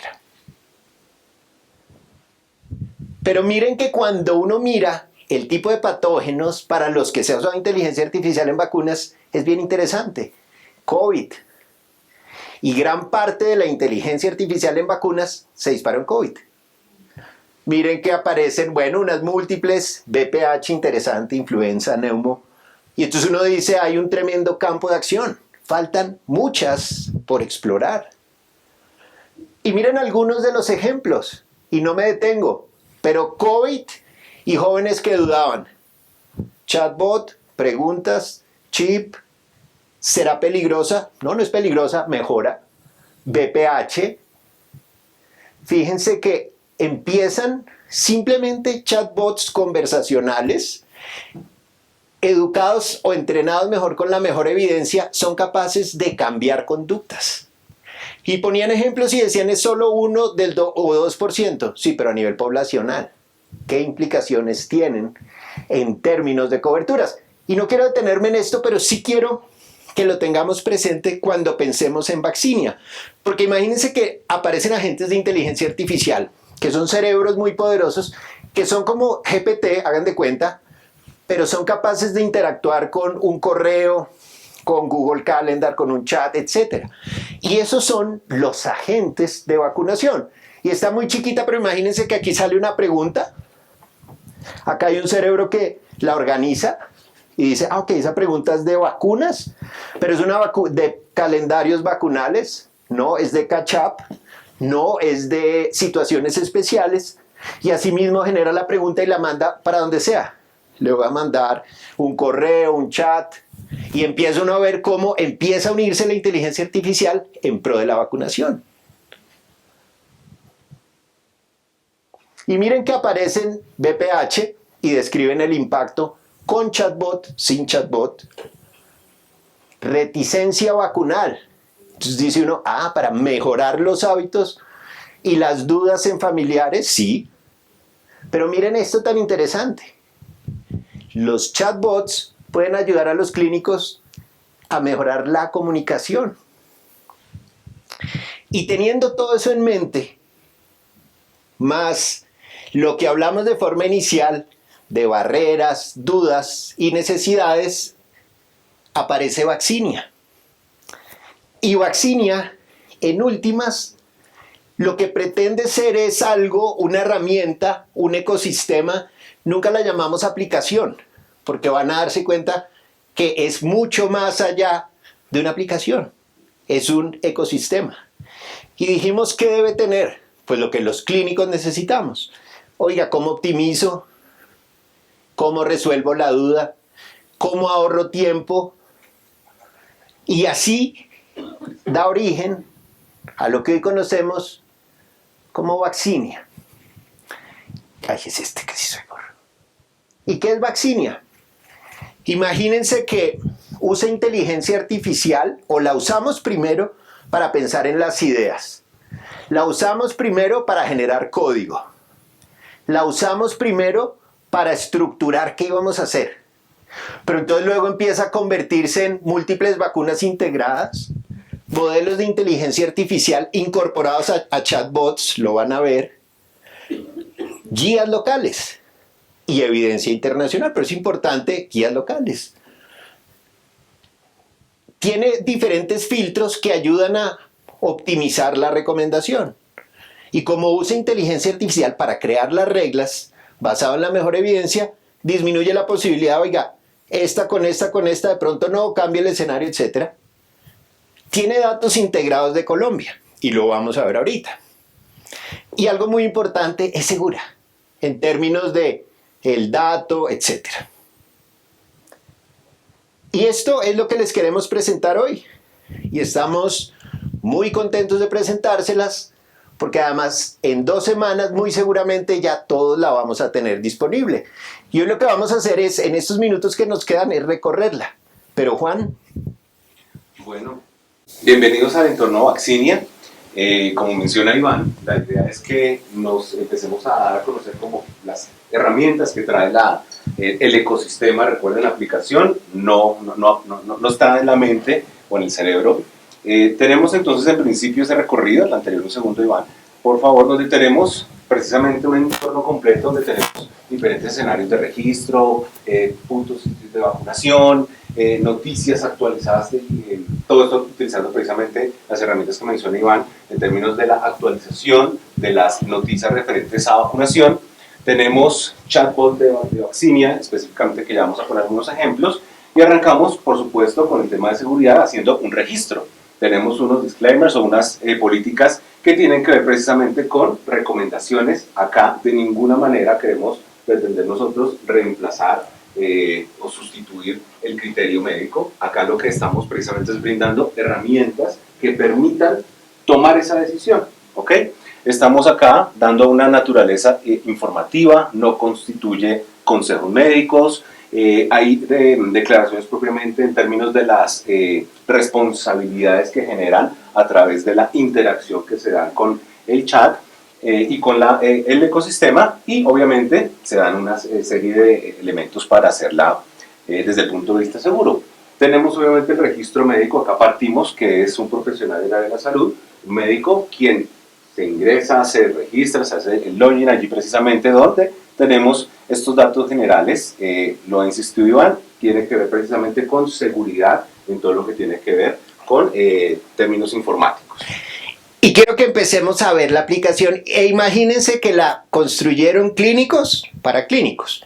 Pero miren que cuando uno mira el tipo de patógenos para los que se ha usado inteligencia artificial en vacunas, es bien interesante. COVID. Y gran parte de la inteligencia artificial en vacunas se disparó en COVID. Miren que aparecen, bueno, unas múltiples, VPH, interesante, influenza, neumo. Y entonces uno dice, hay un tremendo campo de acción. Faltan muchas por explorar. Y miren algunos de los ejemplos. Y no me detengo. Pero COVID y jóvenes que dudaban. Chatbot, preguntas, chip, ¿será peligrosa? No, no es peligrosa, mejora. VPH. Fíjense que empiezan simplemente chatbots conversacionales, educados o entrenados mejor con la mejor evidencia, son capaces de cambiar conductas. Y ponían ejemplos y decían es solo 1 o 2%. Sí, pero a nivel poblacional, ¿qué implicaciones tienen en términos de coberturas? Y no quiero detenerme en esto, pero sí quiero que lo tengamos presente cuando pensemos en Vaccinia. Porque imagínense que aparecen agentes de inteligencia artificial, que son cerebros muy poderosos, que son como GPT, hagan de cuenta, pero son capaces de interactuar con un correo, con Google Calendar, con un chat, etc. Y esos son los agentes de vacunación. Y está muy chiquita, pero imagínense que aquí sale una pregunta. Acá hay un cerebro que la organiza y dice, ok, esa pregunta es de vacunas, pero es una de calendarios vacunales, no es de catch-up, no es de situaciones especiales, y asimismo genera la pregunta y la manda para donde sea. Le voy a mandar un correo, un chat, y empieza uno a ver cómo empieza a unirse la inteligencia artificial en pro de la vacunación. Y miren que aparecen VPH y describen el impacto con chatbot, sin chatbot. Reticencia vacunal. Entonces dice uno, para mejorar los hábitos y las dudas en familiares, sí. Pero miren esto tan interesante. Los chatbots pueden ayudar a los clínicos a mejorar la comunicación. Y teniendo todo eso en mente, más lo que hablamos de forma inicial, de barreras, dudas y necesidades, aparece Vaccinia. Y Vaccinia, en últimas, lo que pretende ser es algo, una herramienta, un ecosistema, nunca la llamamos aplicación, porque van a darse cuenta que es mucho más allá de una aplicación, es un ecosistema. Y dijimos, ¿qué debe tener? Pues lo que los clínicos necesitamos. Oiga, ¿cómo optimizo? ¿Cómo resuelvo la duda? ¿Cómo ahorro tiempo? Y así da origen a lo que hoy conocemos como Vaccinia. Ay, es este que sí soy gorro. ¿Y qué es Vaccinia? Imagínense que usa inteligencia artificial, o la usamos primero para pensar en las ideas. La usamos primero para generar código. La usamos primero para estructurar qué íbamos a hacer. Pero entonces luego empieza a convertirse en múltiples vacunas integradas, modelos de inteligencia artificial incorporados a chatbots, lo van a ver, guías locales y evidencia internacional, pero es importante, guías locales. Tiene diferentes filtros que ayudan a optimizar la recomendación. Y como usa inteligencia artificial para crear las reglas, basado en la mejor evidencia, disminuye la posibilidad, oiga, esta, de pronto no, cambia el escenario, etc. Tiene datos integrados de Colombia, y lo vamos a ver ahorita. Y algo muy importante, es segura, en términos de el dato, etc. Y esto es lo que les queremos presentar hoy. Y estamos muy contentos de presentárselas, porque además en 2 semanas muy seguramente ya todos la vamos a tener disponible. Y hoy lo que vamos a hacer es, en estos minutos que nos quedan, es recorrerla. Pero Juan. Bueno, bienvenidos al entorno Vaccinia. Como menciona Iván, la idea es que nos empecemos a dar a conocer como las herramientas que trae el ecosistema. Recuerden, la aplicación no está en la mente o en el cerebro. Tenemos entonces en principio ese recorrido, el anterior un segundo, Iván, por favor, donde tenemos precisamente un entorno completo donde tenemos diferentes escenarios de registro, puntos de vacunación, noticias actualizadas, todo esto utilizando precisamente las herramientas que menciona Iván en términos de la actualización de las noticias referentes a vacunación. Tenemos chatbot de Vaccinia, específicamente, que ya vamos a poner unos ejemplos, y arrancamos, por supuesto, con el tema de seguridad haciendo un registro. Tenemos unos disclaimers o unas políticas que tienen que ver precisamente con recomendaciones. Acá de ninguna manera queremos pretender nosotros reemplazar o sustituir el criterio médico. Acá lo que estamos precisamente es brindando herramientas que permitan tomar esa decisión, ¿ok? Estamos acá dando una naturaleza informativa, no constituye consejos médicos. Hay declaraciones propiamente en términos de las responsabilidades que generan a través de la interacción que se dan con el chat y con el ecosistema, y obviamente se dan una serie de elementos para hacerla desde el punto de vista seguro. Tenemos obviamente el registro médico. Acá partimos que es un profesional del área de la salud, un médico quien se ingresa, se registra, se hace el login allí precisamente donde tenemos estos datos generales. Lo ha insistido Iván, tiene que ver precisamente con seguridad en todo lo que tiene que ver con términos informáticos. Y quiero que empecemos a ver la aplicación, e imagínense que la construyeron clínicos para clínicos.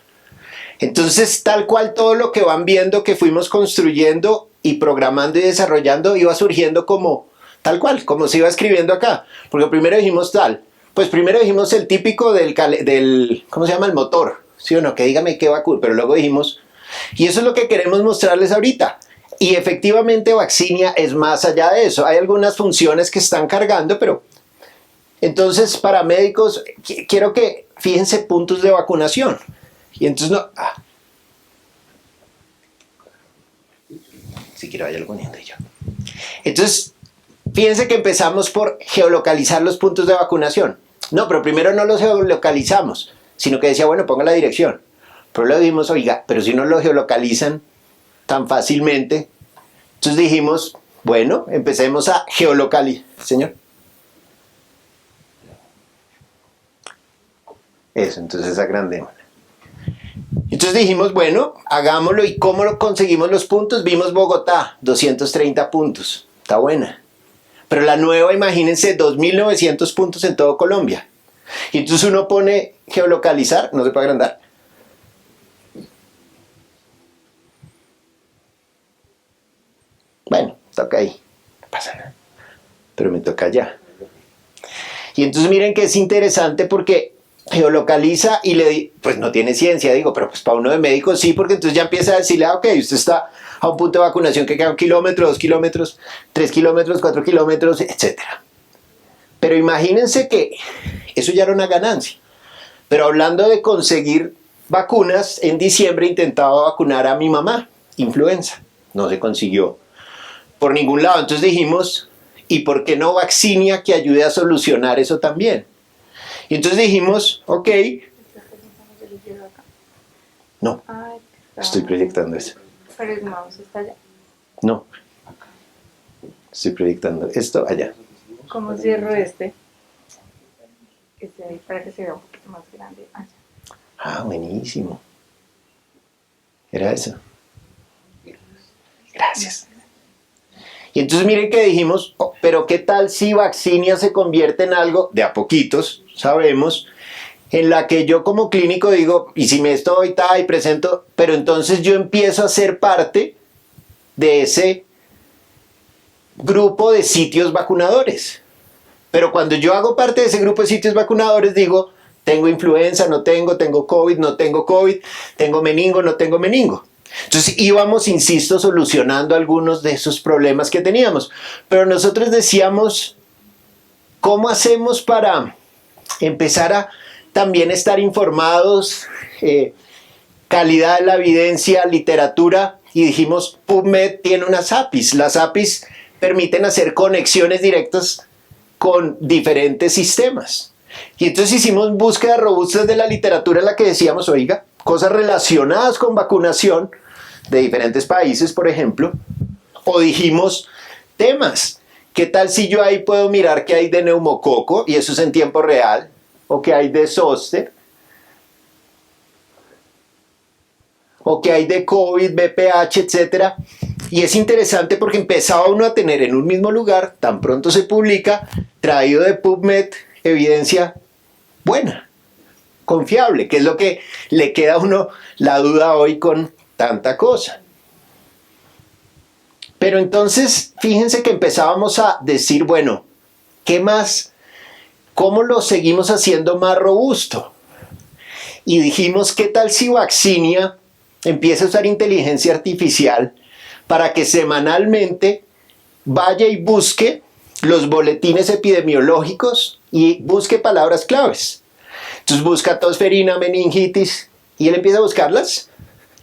Entonces, tal cual todo lo que van viendo que fuimos construyendo y programando y desarrollando iba surgiendo como tal cual, como se iba escribiendo acá. Porque primero dijimos pues primero dijimos el típico del ¿cómo se llama? El motor, ¿sí o no? Que dígame qué vacuna, pero luego dijimos, y eso es lo que queremos mostrarles ahorita. Y efectivamente Vaccinia es más allá de eso. Hay algunas funciones que están cargando, pero entonces para médicos quiero que fíjense puntos de vacunación. Y entonces no... Si quiero vaya poniendo yo. Entonces, fíjense que empezamos por geolocalizar los puntos de vacunación. No, pero primero no los geolocalizamos, sino que decía, bueno, ponga la dirección. Pero luego dijimos, oiga, pero si no lo geolocalizan tan fácilmente. Entonces dijimos, bueno, empecemos a geolocalizar. Señor. Eso, entonces agrandemos. Entonces dijimos, bueno, hagámoslo. ¿Y cómo conseguimos los puntos? Vimos Bogotá, 230 puntos. Está buena. Pero la nueva, imagínense, 2.900 puntos en todo Colombia. Y entonces uno pone geolocalizar, no se puede agrandar. Bueno, toca ahí, no pasa nada. Pero me toca allá. Y entonces miren que es interesante porque geolocaliza y pues no tiene ciencia, digo, pero pues para uno de médico sí, porque entonces ya empieza a decirle, ok, usted está a un punto de vacunación que queda 1 kilómetro, 2 kilómetros, 3 kilómetros, 4 kilómetros, etc. Pero imagínense que eso ya era una ganancia. Pero hablando de conseguir vacunas, en diciembre intentaba vacunar a mi mamá, influenza, no se consiguió por ningún lado. Entonces dijimos, ¿y por qué no Vaccinia que ayude a solucionar eso también? Y entonces dijimos, ok. No, estoy proyectando eso. Pero el mouse está allá. No, estoy proyectando esto allá. ¿Cómo cierro este? Este ahí para que se vea un poquito más grande. Allá. Ah, buenísimo. Era eso. Gracias. Y entonces miren que dijimos, oh, pero ¿qué tal si Vaccinia se convierte en algo, de a poquitos, sabemos, en la que yo como clínico digo, y si me estoy, y presento, pero entonces yo empiezo a ser parte de ese grupo de sitios vacunadores. Pero cuando yo hago parte de ese grupo de sitios vacunadores, digo, tengo influenza, no tengo, tengo COVID, no tengo COVID, tengo meningo, no tengo meningo. Entonces íbamos, insisto, solucionando algunos de esos problemas que teníamos. Pero nosotros decíamos, ¿cómo hacemos para empezar a también estar informados, calidad de la evidencia, literatura? Y dijimos, PubMed tiene unas APIs. Las APIs permiten hacer conexiones directas con diferentes sistemas. Y entonces hicimos búsquedas robustas de la literatura en la que decíamos, oiga, cosas relacionadas con vacunación de diferentes países, por ejemplo, o dijimos temas. ¿Qué tal si yo ahí puedo mirar qué hay de neumococo, y eso es en tiempo real, o qué hay de zóster, o qué hay de COVID, BPH, etcétera? Y es interesante porque empezaba uno a tener en un mismo lugar, tan pronto se publica, traído de PubMed, evidencia buena, confiable, que es lo que le queda a uno la duda hoy con tanta cosa. Pero entonces, fíjense que empezábamos a decir, bueno, ¿qué más? ¿Cómo lo seguimos haciendo más robusto? Y dijimos, ¿qué tal si Vaccinia empieza a usar inteligencia artificial para que semanalmente vaya y busque los boletines epidemiológicos y busque palabras claves? Entonces busca tosferina, meningitis, y él empieza a buscarlas.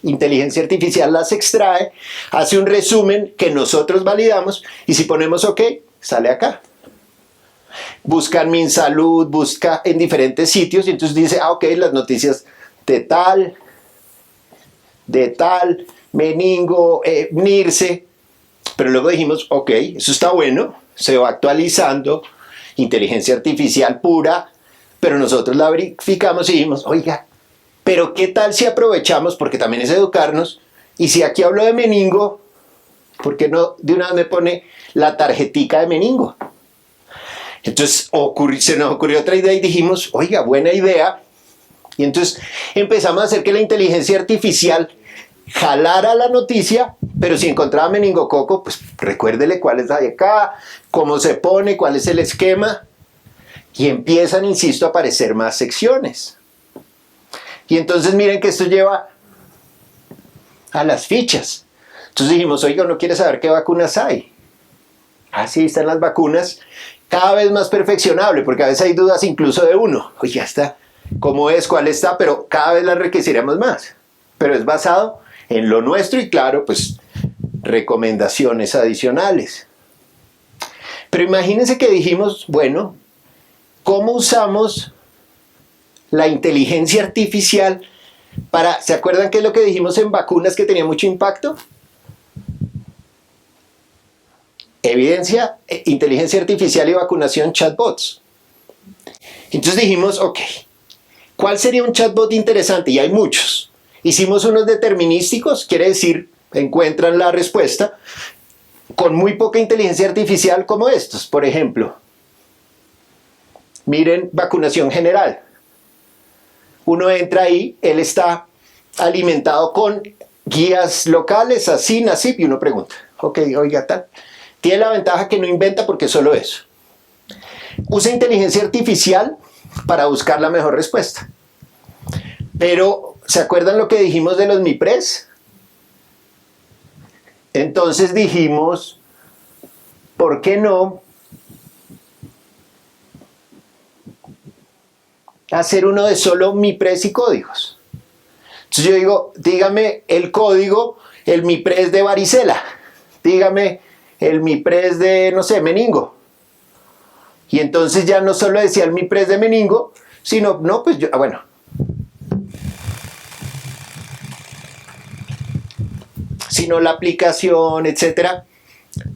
Inteligencia artificial las extrae, hace un resumen que nosotros validamos, y si ponemos OK, sale acá. Busca en MinSalud, busca en diferentes sitios, y entonces dice, OK, las noticias de tal, meningo, NIRSE. Pero luego dijimos, OK, eso está bueno, se va actualizando, inteligencia artificial pura, pero nosotros la verificamos y dijimos, oiga, pero ¿qué tal si aprovechamos, porque también es educarnos, y si aquí hablo de meningo, ¿por qué no de una vez me pone la tarjetica de meningo? Entonces se nos ocurrió otra idea y dijimos, oiga, buena idea. Y entonces empezamos a hacer que la inteligencia artificial jalara la noticia, pero si encontraba meningococo, pues recuérdele cuál es acá, cómo se pone, cuál es el esquema, y empiezan, insisto, a aparecer más secciones. Y entonces miren que esto lleva a las fichas. Entonces dijimos, oiga, ¿no quiere saber qué vacunas hay? Ah, sí, están las vacunas, cada vez más perfeccionable, porque a veces hay dudas incluso de uno. Oye, ya está, ¿cómo es? ¿Cuál está? Pero cada vez las enriqueceremos más. Pero es basado en lo nuestro y claro, pues recomendaciones adicionales. Pero imagínense que dijimos, bueno, ¿cómo usamos la inteligencia artificial para, ¿se acuerdan qué es lo que dijimos en vacunas que tenía mucho impacto? Evidencia, inteligencia artificial y vacunación, chatbots. Entonces dijimos, ok, ¿cuál sería un chatbot interesante? Y hay muchos. Hicimos unos determinísticos, quiere decir, encuentran la respuesta, con muy poca inteligencia artificial como estos. Por ejemplo, miren vacunación general. Uno entra ahí, él está alimentado con guías locales, así, así, y uno pregunta, ok, oiga, tal. Tiene la ventaja que no inventa porque es solo eso. Usa inteligencia artificial para buscar la mejor respuesta. Pero, ¿se acuerdan lo que dijimos de los MIPRES? Entonces dijimos, ¿por qué no hacer uno de solo MIPRES y códigos? Entonces yo digo, dígame el código, el MIPRES de varicela, dígame el MIPRES de, no sé, meningo. Y entonces ya no solo decía el MIPRES de meningo, sino, no, pues yo, bueno. Sino la aplicación, etcétera.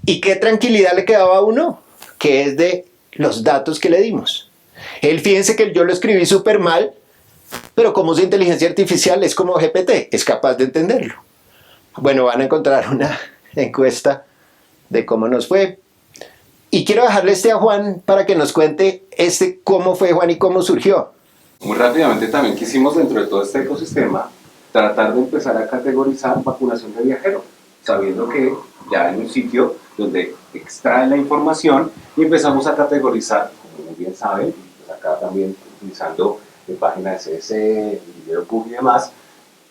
¿Y qué tranquilidad le quedaba a uno? Que es de los datos que le dimos. Él, fíjense que yo lo escribí súper mal, pero como es inteligencia artificial, es como GPT, es capaz de entenderlo. Bueno, van a encontrar una encuesta de cómo nos fue. Y quiero dejarle a Juan para que nos cuente cómo fue, Juan, y cómo surgió. Muy rápidamente también quisimos, dentro de todo este ecosistema, tratar de empezar a categorizar vacunación de viajero, sabiendo que ya hay un sitio donde extrae la información y empezamos a categorizar, como muy bien saben, pues acá también utilizando páginas de CS, Videobook y demás,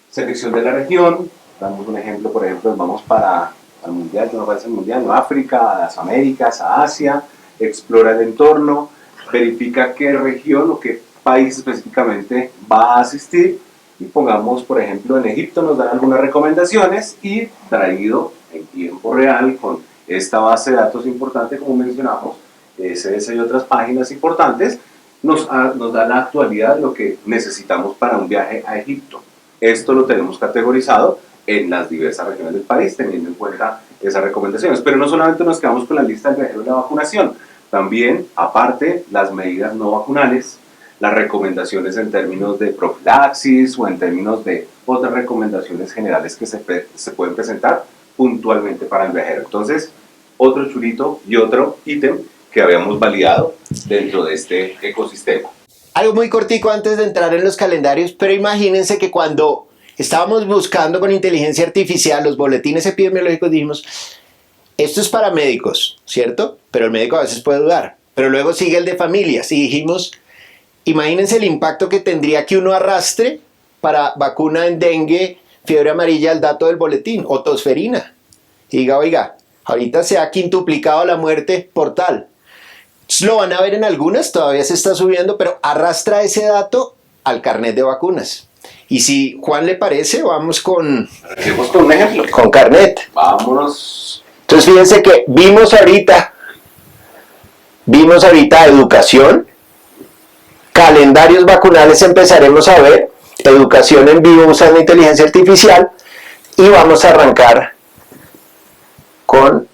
selección de la región. Damos un ejemplo, por ejemplo, vamos para al mundial, que no parece el mundial, a África, a las Américas, a Asia, explora el entorno, verifica qué región o qué país específicamente va a asistir y pongamos, por ejemplo, en Egipto nos dan algunas recomendaciones y traído en tiempo real con esta base de datos importante, como mencionamos, SS y otras páginas importantes, nos da la actualidad de lo que necesitamos para un viaje a Egipto. Esto lo tenemos categorizado en las diversas regiones del país, teniendo en cuenta esas recomendaciones. Pero no solamente nos quedamos con la lista del viajero de la vacunación, también, aparte, las medidas no vacunales, las recomendaciones en términos de profilaxis o en términos de otras recomendaciones generales que se pueden presentar puntualmente para el viajero. Entonces, otro chulito y otro ítem que habíamos validado dentro de este ecosistema. Algo muy cortico antes de entrar en los calendarios, pero imagínense que cuando estábamos buscando con inteligencia artificial los boletines epidemiológicos, dijimos, esto es para médicos, ¿cierto? Pero el médico a veces puede dudar. Pero luego sigue el de familias y dijimos, imagínense el impacto que tendría que uno arrastre para vacuna en dengue, fiebre amarilla, el dato del boletín, o tosferina. Y diga, oiga, ahorita se ha quintuplicado la muerte por tal. Entonces, lo van a ver en algunas, todavía se está subiendo, pero arrastra ese dato al carnet de vacunas. Y si Juan le parece, vamos con un ejemplo. Con carnet. Vámonos. Entonces fíjense que vimos ahorita educación, calendarios vacunales empezaremos a ver, educación en vivo usando inteligencia artificial y vamos a arrancar con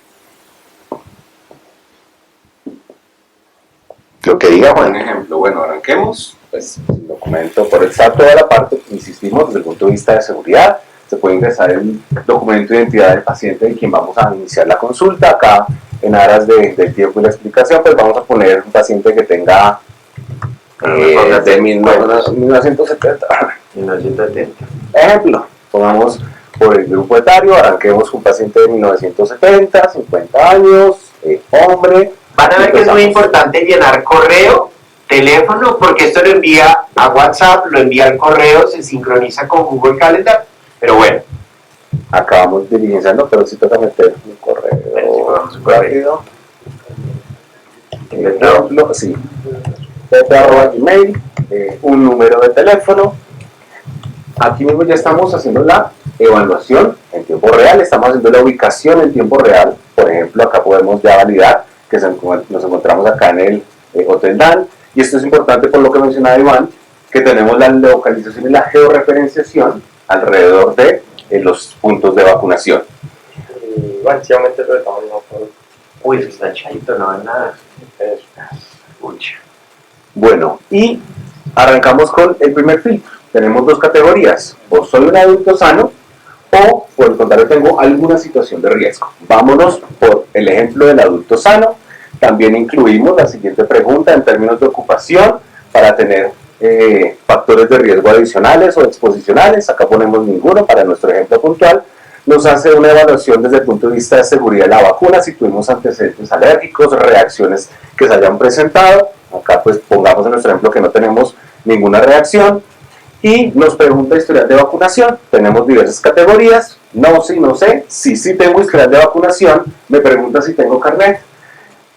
lo que diga Un Juan. ejemplo, bueno, arranquemos. Pues el documento, por estar toda la parte, insistimos, desde el punto de vista de seguridad, se puede ingresar el documento de identidad del paciente de quien vamos a iniciar la consulta. Acá, en aras del tiempo y la explicación, pues vamos a poner un paciente que tenga de 1970. Ejemplo, pongamos por el grupo etario, arranquemos un paciente de 1970, 50 años, hombre. Van a ver que es muy importante llenar correo, teléfono, porque esto lo envía a WhatsApp, lo envía al correo, se sincroniza con Google Calendar, pero bueno. Acabamos diligenciando, pero sí toca meter un correo rápido. Ejemplo, sí. Gmail, un número de teléfono. Aquí mismo ya estamos haciendo la evaluación en tiempo real, estamos haciendo la ubicación en tiempo real. Por ejemplo, acá podemos ya validar que nos encontramos acá en el Hotel Dan. Y esto es importante por lo que mencionaba Iván, que tenemos la localización y la georreferenciación alrededor de los puntos de vacunación. Igual, si aumenta lo de tamaño. Uy, eso está chadito, no es nada. Bueno, y arrancamos con el primer filtro. Tenemos dos categorías, o soy un adulto sano o por el contrario tengo alguna situación de riesgo. Vámonos por el ejemplo del adulto sano. También incluimos la siguiente pregunta en términos de ocupación para tener factores de riesgo adicionales o exposicionales. Acá ponemos ninguno para nuestro ejemplo puntual. Nos hace una evaluación desde el punto de vista de seguridad de la vacuna, si tuvimos antecedentes alérgicos, reacciones que se hayan presentado. Acá pues pongamos en nuestro ejemplo que no tenemos ninguna reacción. Y nos pregunta historial de vacunación. Tenemos diversas categorías. No, sí, no sé. Sí, sí tengo historial de vacunación. Me pregunta si tengo carnet.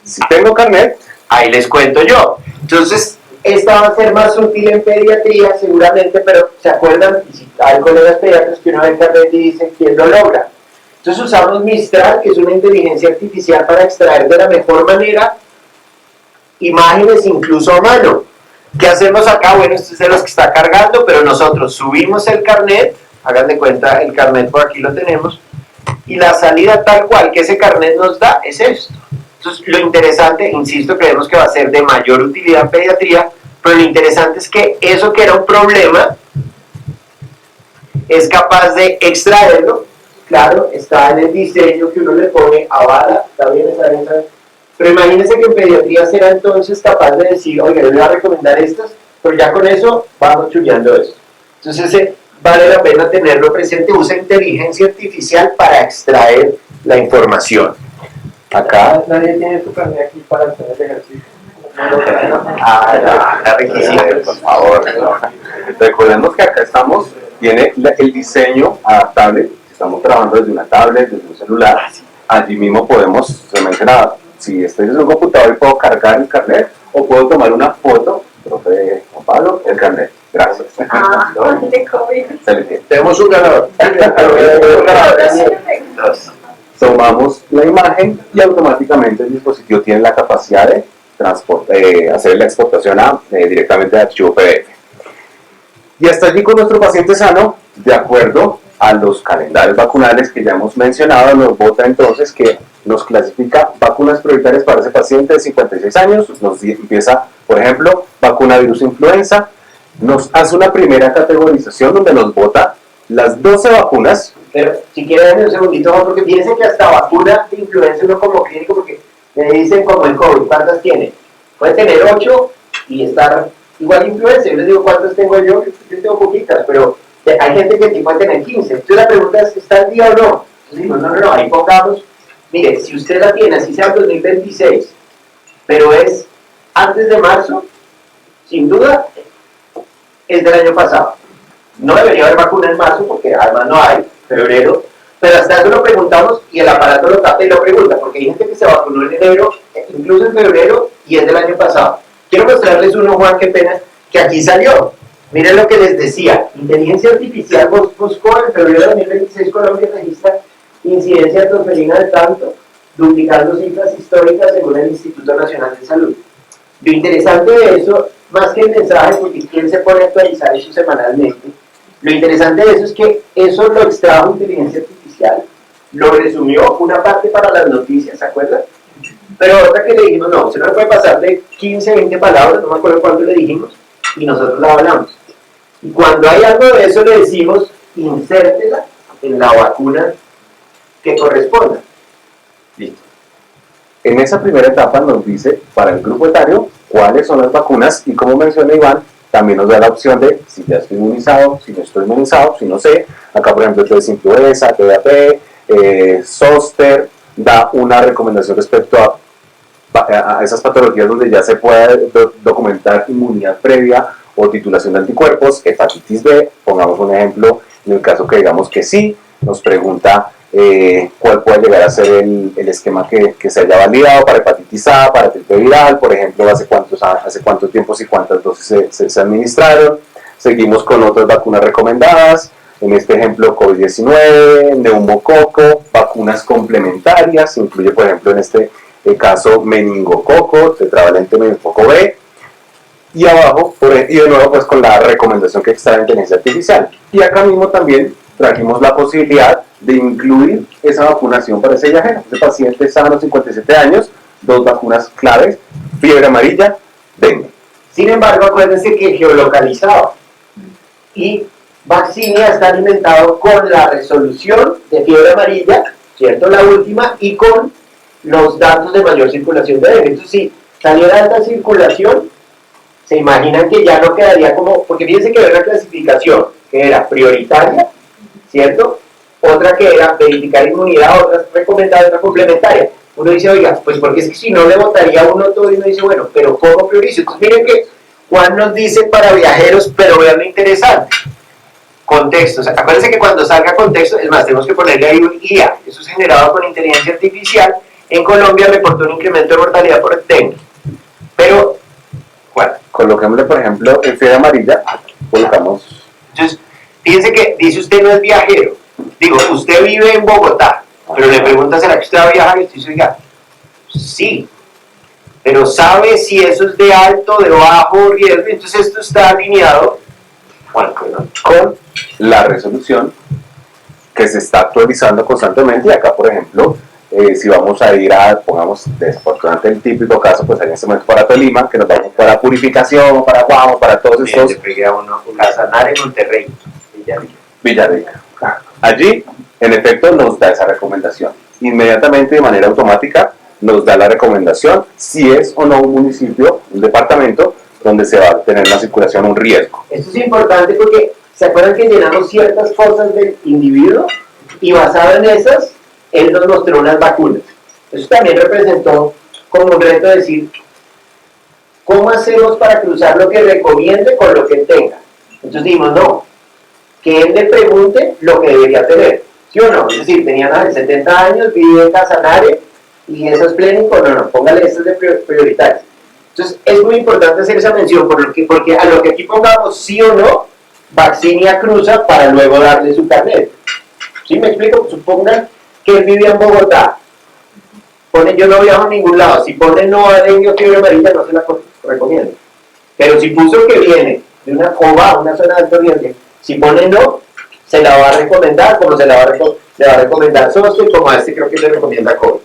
Si tengo carnet, Ahí les cuento yo. Entonces, esta va a ser más útil en pediatría seguramente, pero ¿se acuerdan? Si hay colegas pediatras que uno ve el carnet y dicen quién lo logra. Entonces usamos Mistral, que es una inteligencia artificial para extraer de la mejor manera imágenes incluso a mano. ¿Qué hacemos acá? Bueno, este es de los que está cargando, pero nosotros subimos el carnet, hagan de cuenta, el carnet por aquí lo tenemos, y la salida tal cual que ese carnet nos da es esto. Entonces, lo interesante, insisto, creemos que va a ser de mayor utilidad en pediatría, pero lo interesante es que eso que era un problema es capaz de extraerlo. Claro, está en el diseño que uno le pone a bala, está bien, está bien, está bien. Pero imagínense que en pediatría será entonces capaz de decir, oye, le voy a recomendar estas, pero ya con eso vamos chullando esto. Entonces, vale la pena tenerlo presente, usa inteligencia artificial para extraer la información. acá Nadie tiene su carnet aquí para hacer el ejercicio. La requisito, por favor. Recordemos que acá tiene el diseño adaptable. Si estamos trabajando desde una tablet, desde un celular, allí mismo podemos, se mencionaba, si estoy desde un computador y puedo cargar el carnet, o puedo tomar una foto, profe Juan Pablo, el carnet. Gracias. Excelente. Tenemos un ganador. Tomamos la imagen y automáticamente el dispositivo tiene la capacidad de hacer la exportación directamente de archivo PDF. Y hasta allí con nuestro paciente sano, de acuerdo a los calendarios vacunales que ya hemos mencionado, nos vota entonces que nos clasifica vacunas prioritarias para ese paciente de 56 años, nos empieza, por ejemplo, vacuna virus influenza, nos hace una primera categorización donde nos vota las 12 vacunas. Pero si quieren darme un segundito, porque piensen que hasta vacuna de influenza uno como clínico, porque me dicen como el COVID, ¿cuántas tiene? Puede tener 8 y estar igual influenza. Yo les digo cuántas tengo yo tengo poquitas, pero hay gente que puede tener 15. Entonces la pregunta es, ¿está al día o no? Entonces digo, no, ahí pongamos, mire, si usted la tiene, así sea en 2026, pero es antes de marzo, sin duda, es del año pasado. No debería haber vacuna en marzo, porque además no hay, febrero, pero hasta eso lo preguntamos y el aparato lo capta y lo pregunta, porque hay gente que se vacunó en enero, incluso en febrero, y es del año pasado. Quiero mostrarles uno, Juan, qué pena, que aquí salió. Miren lo que les decía, inteligencia artificial buscó en febrero de 2026 Colombia registra incidencia atmosferina de tanto, duplicando cifras históricas según el Instituto Nacional de Salud. Lo interesante de eso, más que el mensaje, porque quién se pone a actualizar eso semanalmente, lo interesante de eso es que eso lo extrajo inteligencia artificial, lo resumió una parte para las noticias, ¿se acuerdan? Pero otra que le dijimos, no, se no le puede pasar de 15, 20 palabras, no me acuerdo cuánto le dijimos, y nosotros la hablamos. Y cuando hay algo de eso le decimos, insértela en la vacuna que corresponda. Listo. En esa primera etapa nos dice para el grupo etario cuáles son las vacunas y como menciona Iván, también nos da la opción de si ya estoy inmunizado, si no estoy inmunizado, si no sé. Acá por ejemplo es influenza, TDAP, zóster, da una recomendación respecto a esas patologías donde ya se puede documentar inmunidad previa o titulación de anticuerpos, hepatitis B, pongamos un ejemplo, en el caso que digamos que sí, nos pregunta cuál puede llegar a ser el esquema que se haya validado para hepatitis A, para gripe viral, por ejemplo, hace cuántos tiempos y cuántas dosis se administraron. Seguimos con otras vacunas recomendadas, en este ejemplo COVID-19, neumococo, vacunas complementarias, incluye por ejemplo en este caso meningococo, tetravalente meningococo B, y abajo, y de nuevo pues con la recomendación que extrae la inteligencia artificial. Y acá mismo también trajimos la posibilidad de incluir esa vacunación para ese viajero, ese paciente sano, 57 años, 2 vacunas claves, fiebre amarilla, dengue. Sin embargo, acuérdense que geolocalizado y Vaccinia está alimentado con la resolución de fiebre amarilla, ¿cierto? La última, y con los datos de mayor circulación de dengue. Entonces, si saliera alta circulación, se imaginan que ya no quedaría como, porque fíjense que había una clasificación que era prioritaria, ¿cierto? Otra que era verificar inmunidad, otra recomendada, otra complementaria. Uno dice, oiga, pues porque es que si no le votaría uno todo, y uno dice, bueno, pero ¿cómo priorizo? Entonces miren que Juan nos dice para viajeros, pero vean lo interesante. Contexto, o sea, acuérdense que cuando salga contexto, es más, tenemos que ponerle ahí un guía. Eso es generado con inteligencia artificial. En Colombia reportó un incremento de mortalidad por dengue. Pero, bueno. Coloquémosle, por ejemplo, en fiebre amarilla, colocamos... Entonces, fíjense que dice usted no es viajero. Digo, usted vive en Bogotá, pero le pregunta, ¿será que usted va a viajar? Y usted dice, oiga, sí, pero ¿sabe si eso es de alto, de bajo riesgo? Entonces esto está alineado, bueno, con la resolución que se está actualizando constantemente. Y acá, por ejemplo, si vamos a ir a, pongamos, desafortunadamente el típico caso, pues en este momento para Tolima, que nos vamos para Purificación, para Guamo, para todos estos... le pegué a uno, Casanare, Monterrey, Villarrica. Villarrica. Allí, en efecto, nos da esa recomendación. Inmediatamente, de manera automática, nos da la recomendación si es o no un municipio, un departamento, donde se va a tener una circulación, un riesgo. Esto es importante porque se acuerdan que llenamos ciertas cosas del individuo y basado en esas, él nos mostró unas vacunas. Eso también representó como un reto decir, ¿cómo hacemos para cruzar lo que recomiende con lo que él tenga? Entonces dijimos, no, que él le pregunte lo que debería tener, ¿sí o no? Es decir, tenía más de 70 años, vive en Casanare y eso es plénico, no, póngale esto de prioritario. Entonces es muy importante hacer esa mención porque a lo que aquí pongamos sí o no, Vaccinia cruza para luego darle su carnet. ¿Sí me explico? Supongan que él vivía en Bogotá, pone yo no viajo a ningún lado, si pone no a dengue o fiebre amarilla no se la recomiendo, pero si puso que viene de una cova, una zona de alto riesgo, si pone no, se la va a recomendar, como se la va a recomendar Sosto, y como a este creo que le recomienda COVID.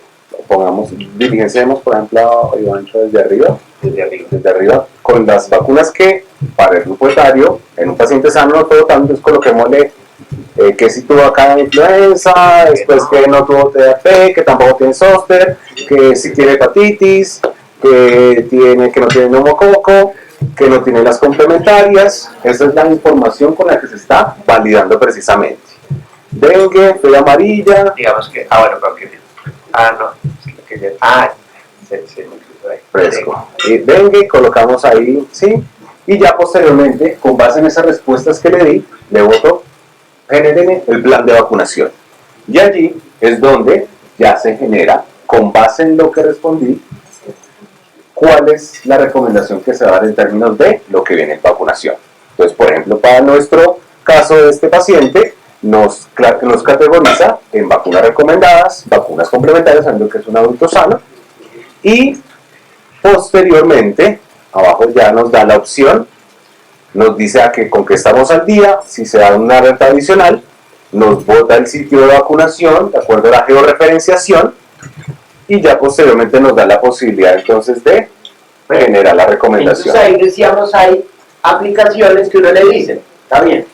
Pongamos, diligenciemos, por ejemplo, Ivancho, desde arriba, Desde arriba. con las vacunas que para el grupo etario, en un paciente sano no todo tanto, entonces coloquémosle que si tuvo acá influenza, después que no tuvo TDAP, que tampoco tiene zóster, que si tiene hepatitis, que no tiene neumococo, que no tiene las complementarias. Esa es la información con la que se está validando precisamente. Dengue, fiebre amarilla. Digamos que, bueno, porque, no, es que se me cruzó ahí. Fresco. Dengue, colocamos ahí, sí, y ya posteriormente, con base en esas respuestas que le di, le voto generen el plan de vacunación. Y allí es donde ya se genera, con base en lo que respondí, cuál es la recomendación que se va a dar en términos de lo que viene en vacunación. Entonces, por ejemplo, para nuestro caso de este paciente, nos categoriza en vacunas recomendadas, vacunas complementarias, sabiendo que es un adulto sano, y posteriormente, abajo ya nos da la opción, nos dice con qué estamos al día, si se da una alerta adicional, nos bota el sitio de vacunación, de acuerdo a la georreferenciación, y ya posteriormente nos da la posibilidad entonces de generar la recomendación. Entonces ahí decíamos, hay aplicaciones que uno le dice, está bien,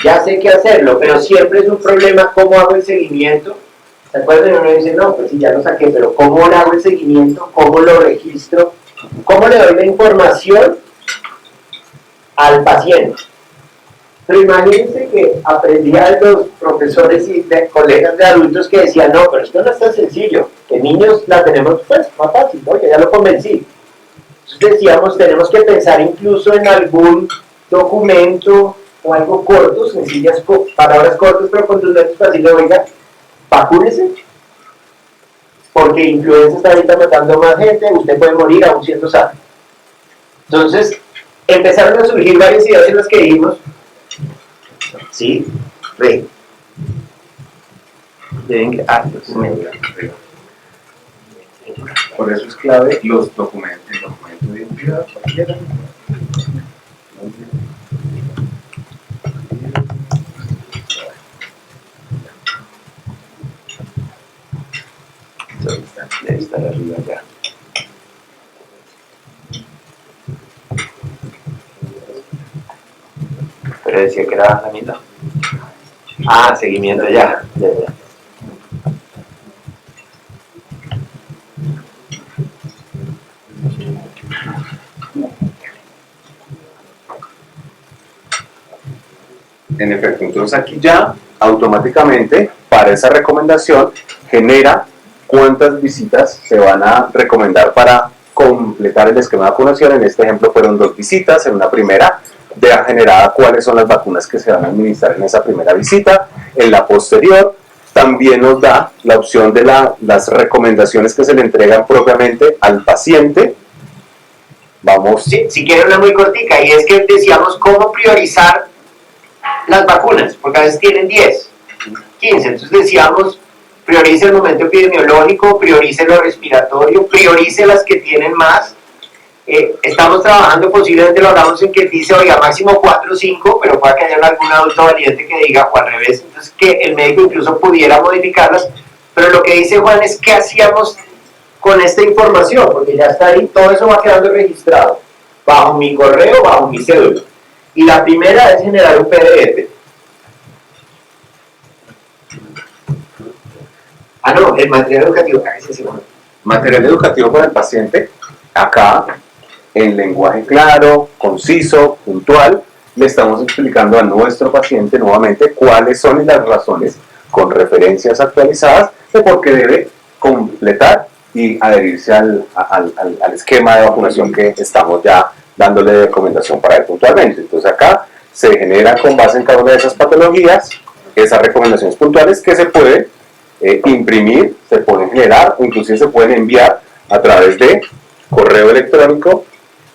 ya sé qué hacerlo, pero siempre es un problema cómo hago el seguimiento. ¿Se acuerdan? Uno dice, no, pues sí, ya lo saqué, pero ¿cómo le hago el seguimiento? ¿Cómo lo registro? ¿Cómo le doy la información al paciente? Pero imagínense que aprendía de los profesores y de colegas de adultos que decían, no, pero esto no es tan sencillo, que niños la tenemos pues más fácil, oye, ya lo convencí. Entonces decíamos, tenemos que pensar incluso en algún documento o algo corto, sencillas, palabras cortas pero contundentes para decirle, oiga, vacúnese, porque influenza está ahorita matando más gente, usted puede morir aún siendo sano. Entonces, empezaron a surgir varias ideas en las que dijimos, sí, ve. Por eso es clave los documentos, el documento de identidad. Debe estar arriba ya. Pero decía que era la mitad. Ah, seguimiento, ya. En efecto, entonces aquí ya automáticamente para esa recomendación genera cuántas visitas se van a recomendar para completar el esquema de vacunación. En este ejemplo fueron 2 visitas, en una primera ya generada cuáles son las vacunas que se van a administrar en esa primera visita. En la posterior también nos da la opción de las recomendaciones que se le entregan propiamente al paciente. Vamos. Sí, si quiere una muy cortica, y es que decíamos cómo priorizar las vacunas, porque a veces tienen 10, 15, entonces decíamos, priorice el momento epidemiológico, priorice lo respiratorio, priorice las que tienen más. Estamos trabajando, posiblemente lo hagamos en que dice, oiga, máximo 4 o 5, pero puede que haya algún adulto valiente que diga, o al revés, entonces que el médico incluso pudiera modificarlas, pero lo que dice Juan es, ¿qué hacíamos con esta información? Porque ya está ahí, todo eso va quedando registrado, bajo mi correo, bajo mi cédula. Y la primera es generar un PDF. Ah, no, el material educativo. Material educativo para el paciente, acá en lenguaje claro, conciso, puntual, le estamos explicando a nuestro paciente nuevamente cuáles son las razones con referencias actualizadas de por qué debe completar y adherirse al esquema de vacunación que estamos ya dándole de recomendación para él puntualmente. Entonces acá se genera con base en cada una de esas patologías esas recomendaciones puntuales que se pueden imprimir, se pueden generar, o inclusive se pueden enviar a través de correo electrónico,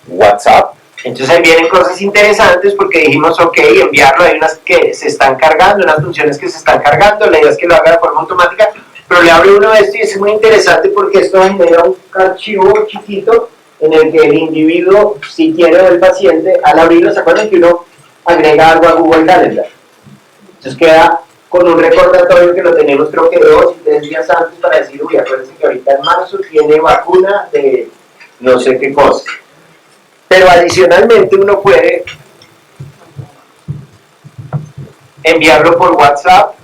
WhatsApp. Entonces ahí vienen cosas interesantes porque dijimos, ok, enviarlo, hay unas que se están cargando, unas funciones que se están cargando, la idea es que lo haga de forma automática, pero le hablo uno de esto y es muy interesante porque esto genera un archivo chiquito en el que el individuo, si quiere, o el paciente, al abrirlo, ¿se acuerdan que uno agrega algo a Google Calendar? Entonces queda con un recordatorio que lo tenemos creo que 2 y 3 días antes para decir, uy, acuérdense que ahorita en marzo tiene vacuna de no sé qué cosa. Pero adicionalmente uno puede enviarlo por WhatsApp,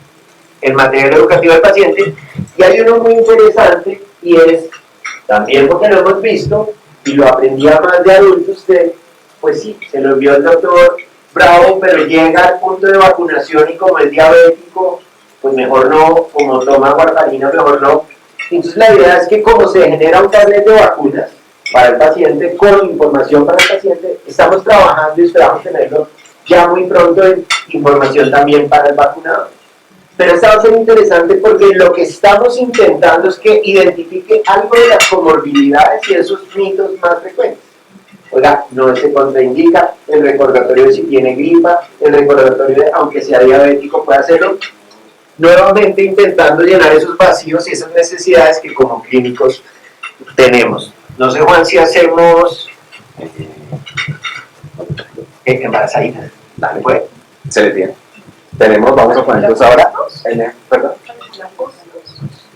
el material educativo del paciente, y hay uno muy interesante y es, también porque lo hemos visto, y lo aprendía más de adultos, pues sí, se lo envió el doctor Bravo, pero llega al punto de vacunación y como es diabético, pues mejor no, como toma warfarina, mejor no. Entonces la idea es que como se genera un carnet de vacunas para el paciente, con información para el paciente, estamos trabajando y esperamos tenerlo ya muy pronto en información también para el vacunador. Pero esto va a ser interesante porque lo que estamos intentando es que identifique algo de las comorbilidades y esos mitos más frecuentes. Oiga, no se contraindica, el recordatorio de si tiene gripa, el recordatorio de, aunque sea diabético, puede hacerlo. Nuevamente intentando llenar esos vacíos y esas necesidades que como clínicos tenemos. No sé, Juan, si hacemos embarazaditas. Dale, pues. Se le tiene. Tenemos, vamos a ponerlos ahora. Perdón.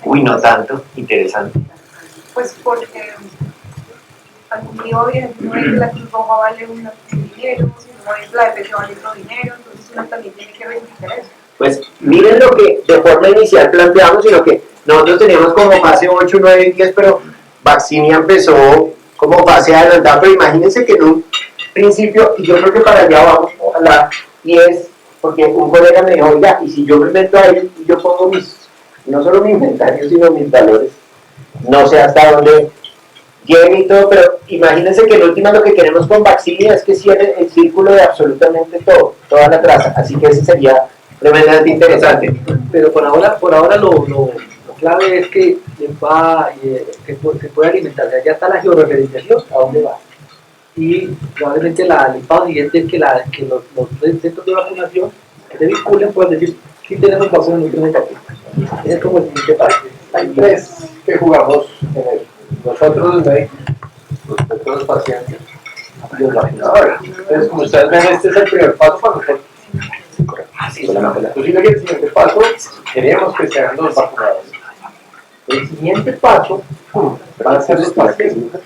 Uy, no tanto. Interesante. Pues porque algún día, por ejemplo, no es la Cruz Roja vale un dinero, si no es la EPS vale otro dinero, entonces uno también tiene que verificar eso. Pues miren lo que de forma inicial planteamos y lo que nosotros teníamos como fase 8, 9 y 10, pero Vaccinia empezó como fase adelantada, pero imagínense que en un principio, y yo creo que para allá vamos, ojalá, y es porque un colega me dijo, oiga, y si yo me meto ahí y yo pongo no solo mi inventario, sino mis valores, no sé hasta dónde lleguen y todo, pero imagínense que en última lo que queremos con Vaccinia es que cierre el círculo de absolutamente todo, toda la traza, así que ese sería tremendamente interesante. Pero por ahora lo clave es que se puede alimentar, o sea, ya está la georreferenciación, a dónde va. Y probablemente el paso siguiente es que los centros de vacunación que se vinculen puedan decir si tenemos vacuna o no tenemos vacuna. Es como el siguiente paso. Hay 3 que jugamos en él. Nosotros los médicos, los pacientes y los vacunadores. Entonces, como ustedes ven, este es el primer paso para nosotros. Solamente la cocina, y el siguiente paso, queremos que sean los vacunadores. El siguiente paso van a ser los pacientes.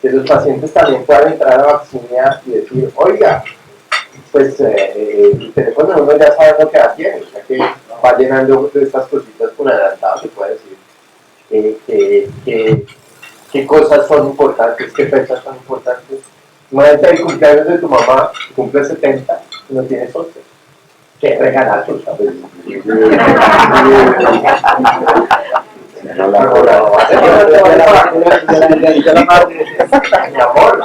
Que los pacientes también puedan entrar a Vaccinia y decir, oiga, pues el teléfono uno ya sabe lo que adquiere, o sea que va llenando de estas cositas por adelantado, se puede decir qué cosas son importantes, qué fechas son importantes. Imagínate el cumpleaños de tu mamá, cumple 70 y no tienes 11. ¿Qué regalazo, sabes? Mi amor,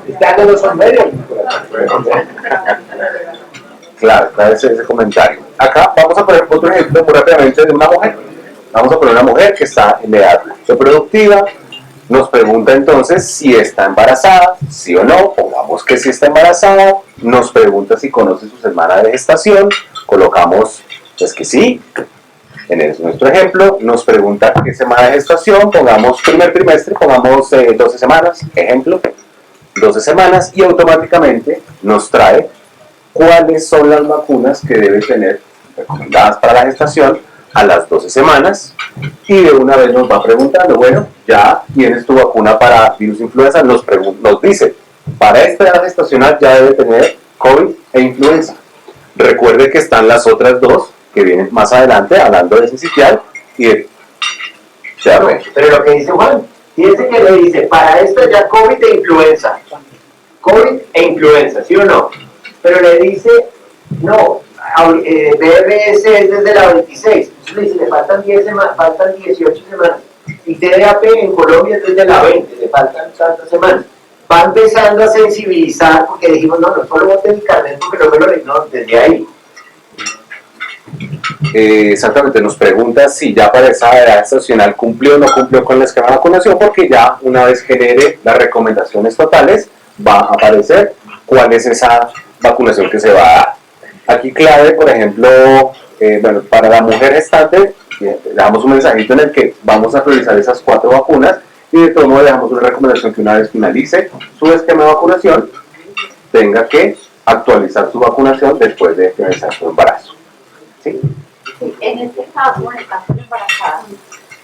este año no son medios. Claro, está ese comentario. Acá vamos a poner otro ejemplo muy rápidamente de una mujer. Vamos a poner una mujer que está en edad reproductiva. Nos pregunta entonces si está embarazada, sí o no. Pongamos que sí está embarazada. Nos pregunta si conoce su semana de gestación. Colocamos pues que sí. En nuestro ejemplo, nos pregunta qué semana de gestación. Pongamos primer trimestre, pongamos 12 semanas. Ejemplo, 12 semanas. Y automáticamente nos trae cuáles son las vacunas que debe tener recomendadas para la gestación a las 12 semanas, y de una vez nos va preguntando, bueno, ya tienes tu vacuna para virus influenza, nos dice, para esta edad gestacional ya debe tener COVID e influenza. Recuerde que están las otras dos que vienen más adelante, hablando de sincitial y de... Pero lo que dice Juan, fíjense que le dice, para esto ya COVID e influenza. COVID e influenza, ¿sí o no? Pero le dice, no, BRS es desde la 26. Entonces le dice, le faltan 10 semanas, faltan 18 semanas. Y TDAP en Colombia es desde la 20, le faltan tantas semanas. Va empezando a sensibilizar, porque dijimos, no solo bote el carnet porque no me lo ignoro desde ahí. Exactamente, nos pregunta si ya para esa edad estacional cumplió o no cumplió con el esquema de vacunación, porque ya una vez genere las recomendaciones totales va a aparecer cuál es esa vacunación que se va a dar. Aquí clave, por ejemplo, bueno, para la mujer gestante, le damos un mensajito en el que vamos a priorizar esas 4 vacunas, y de todo modo le damos una recomendación que una vez finalice su esquema de vacunación, tenga que actualizar su vacunación después de finalizar su embarazo. ¿Sí? Sí, en este caso, en el caso de embarazadas,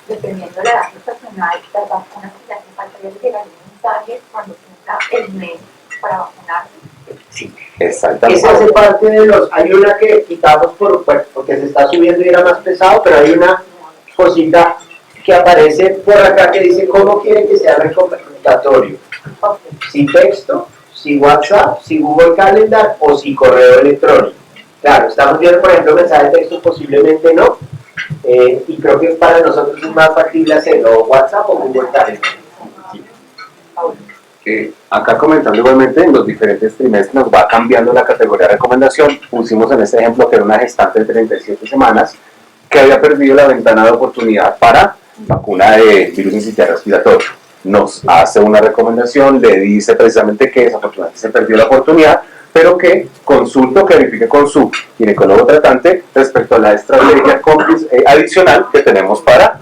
dependiendo de la edad gestacional, las vacunas que le hacen falta ya llegar un mensaje cuando tenga el mes para vacunarse. Sí, exactamente. Esa hace parte de los, hay una que quitamos porque se está subiendo y era más pesado, pero hay una cosita que aparece por acá que dice cómo quiere que sea recomendatorio. Si texto, si WhatsApp, si Google Calendar o si correo electrónico. Claro, estamos viendo por ejemplo mensaje de texto, posiblemente no, y creo que para nosotros es más factible hacerlo WhatsApp o Google Calendar. Acá comentando igualmente, en los diferentes trimestres nos va cambiando la categoría de recomendación. Pusimos en este ejemplo que era una gestante de 37 semanas que había perdido la ventana de oportunidad para vacuna de virus sincitial respiratorio. Nos hace una recomendación, le dice precisamente que desafortunadamente se perdió la oportunidad, pero que consulte o que verifique con su ginecólogo tratante respecto a la estrategia adicional que tenemos para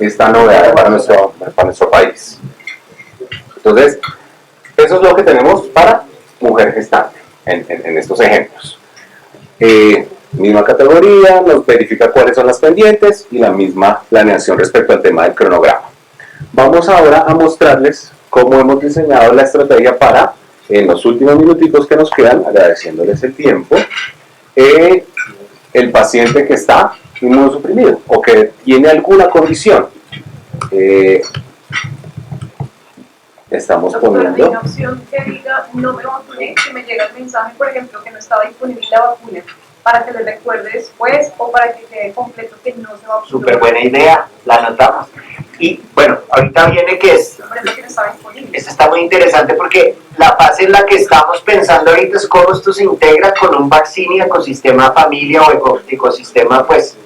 esta novedad para nuestro país. Entonces, eso es lo que tenemos para mujer gestante en estos ejemplos. Misma categoría, nos verifica cuáles son las pendientes y la misma planeación respecto al tema del cronograma. Vamos ahora a mostrarles cómo hemos diseñado la estrategia para, en los últimos minutitos que nos quedan, agradeciéndoles el tiempo, el paciente que está inmunosuprimido o que tiene alguna condición. Estamos poniendo... Hay una opción que diga, no me vacuné, que me llega el mensaje, por ejemplo, que no estaba disponible la vacuna, para que le recuerde después o para que quede completo que no se vacunó. Súper buena idea, la anotamos. Y bueno, ahorita viene que es... Por ejemplo, que no estaba disponible. Esto está muy interesante porque la fase en la que estamos pensando ahorita es cómo esto se integra con un vaccine y ecosistema familia o ecosistema, pues,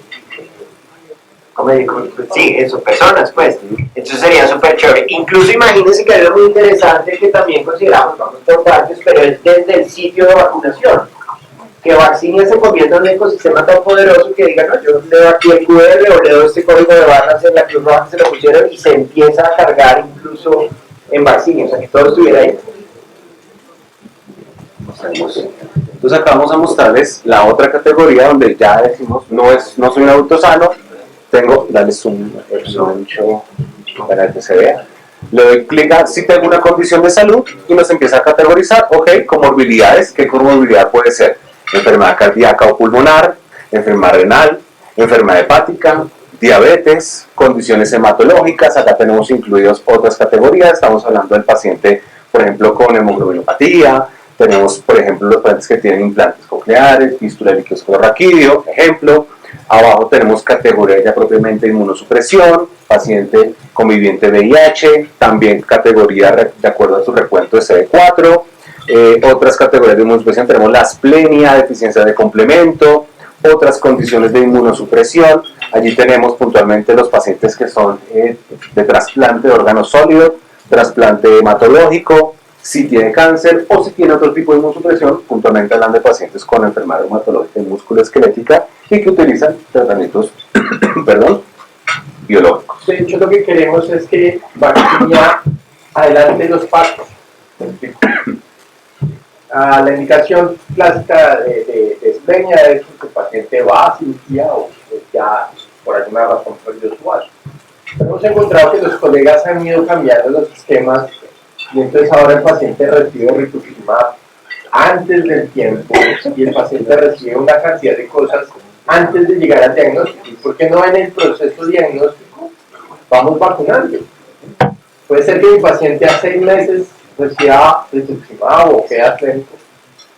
¿cómo digo? Sí, eso, personas, pues. Entonces sería súper chévere. Incluso imagínense que hay algo muy interesante que también consideramos, vamos por partes, pero es desde el sitio de vacunación. Que Vaccinia se convierta en un ecosistema tan poderoso que diga, no, yo leo aquí el QR o leo este código de barras en la Cruz Roja, se lo pusieron y se empieza a cargar incluso en Vaccinia, o sea que todo estuviera ahí. Entonces acá vamos a mostrarles la otra categoría donde ya decimos, no soy un adulto sano, tengo, darles un ancho para que se vea. Le doy clic a si tengo una condición de salud y nos empieza a categorizar, ok, comorbilidades, ¿qué comorbilidad puede ser? Enfermedad cardíaca o pulmonar, enfermedad renal, enfermedad hepática, diabetes, condiciones hematológicas, acá tenemos incluidos otras categorías, estamos hablando del paciente, por ejemplo, con hemoglobinopatía, tenemos, por ejemplo, los pacientes que tienen implantes cocleares, fístula líquido esclerorraquídeo, ejemplo. Abajo tenemos categoría ya propiamente de inmunosupresión, paciente conviviente VIH, también categoría de acuerdo a su recuento de CD4. Otras categorías de inmunosupresión tenemos la asplenia, deficiencia de complemento, otras condiciones de inmunosupresión. Allí tenemos puntualmente los pacientes que son de trasplante de órganos sólidos, trasplante hematológico, si tiene cáncer o si tiene otro tipo de inmunosupresión, puntualmente hablando de pacientes con enfermedad reumatológica y musculoesquelética y que utilizan tratamientos biológicos. De hecho, lo que queremos es que Vaccinia adelante los pasos. La indicación clásica de esplenia es que el paciente va a cirugía o ya por alguna razón perdió su vaso. Pero hemos encontrado que los colegas han ido cambiando los esquemas y entonces ahora el paciente recibe rituximab antes del tiempo y el paciente recibe una cantidad de cosas antes de llegar al diagnóstico. ¿Y por qué no en el proceso diagnóstico vamos vacunando? Puede ser que mi paciente a 6 meses reciba rituximab o queda clínico.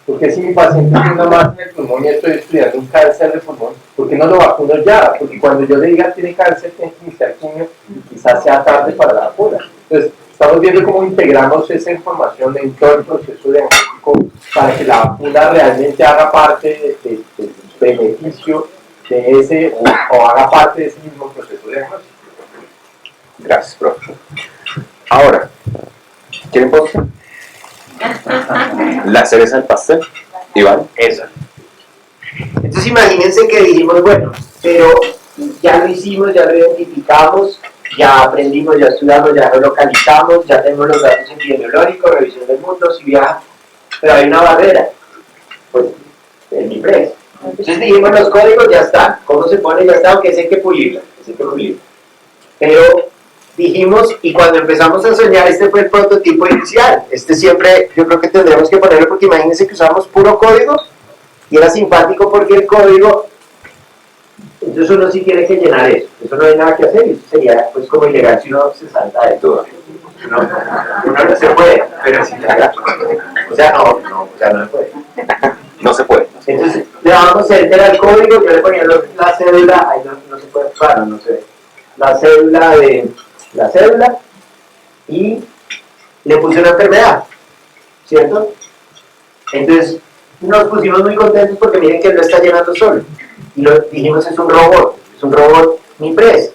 Porque si mi paciente tiene una masa en el pulmón y estoy estudiando un cáncer de pulmón, ¿por qué no lo vacuno ya? Porque cuando yo le diga tiene cáncer, tiene que iniciar quimio y quizás sea tarde para la vacuna. Entonces, estamos viendo cómo integramos esa información en todo el proceso diagnóstico para que la vacuna realmente haga parte del beneficio de ese o haga parte de ese mismo proceso diagnóstico. Gracias, profe. Ahora, ¿quieren postre? La cereza del pastel, Iván. Eso. Entonces imagínense que dijimos, bueno, pero ya lo hicimos, ya lo identificamos, ya aprendimos, ya estudiamos, ya lo localizamos, ya tenemos los datos epidemiológicos, revisión del mundo, si viaja, pero hay una barrera, pues el MIPRES. Entonces dijimos, los códigos ya están, cómo se pone ya está, aunque hay que pulirlo, pero dijimos, y cuando empezamos a soñar, este fue el prototipo inicial, este siempre, yo creo que tendremos que ponerlo, porque imagínense que usamos puro código, y era simpático porque el código, entonces uno sí tiene que llenar eso no hay nada que hacer, y eso sería pues como ilegal si uno se salta de todo. Uno no se puede, pero sí, o sea, no se puede. No se puede. Entonces le damos enter al código, yo le ponía la cédula, ahí no se puede, claro, no se ve, la cédula, y le puse una enfermedad, ¿cierto? Entonces nos pusimos muy contentos porque miren que lo está llenando solo. Y lo dijimos, es un robot MIPRES.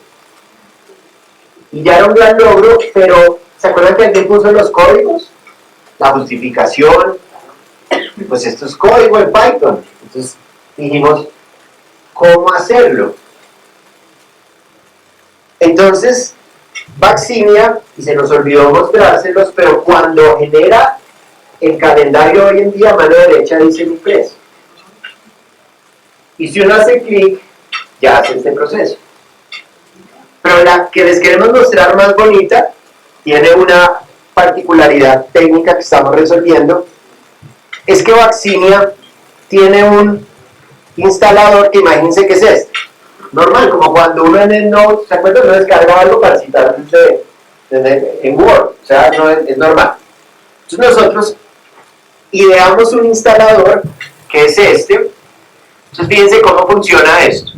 Y ya era un gran logro, pero ¿se acuerdan que alguien puso los códigos? La justificación, pues esto es código en Python. Entonces dijimos, ¿cómo hacerlo? Entonces, Vaccinia, y se nos olvidó mostrárselos, pero cuando genera el calendario hoy en día, a mano derecha dice MIPRES. Y si uno hace clic, ya hace este proceso. Pero la que les queremos mostrar más bonita, tiene una particularidad técnica que estamos resolviendo, es que Vaccinia tiene un instalador que imagínense que es este. Normal, como cuando uno en el Node, ¿se acuerdan? Uno descarga algo para citar en Word, o sea, no es normal. Entonces nosotros ideamos un instalador que es este. Entonces fíjense cómo funciona esto.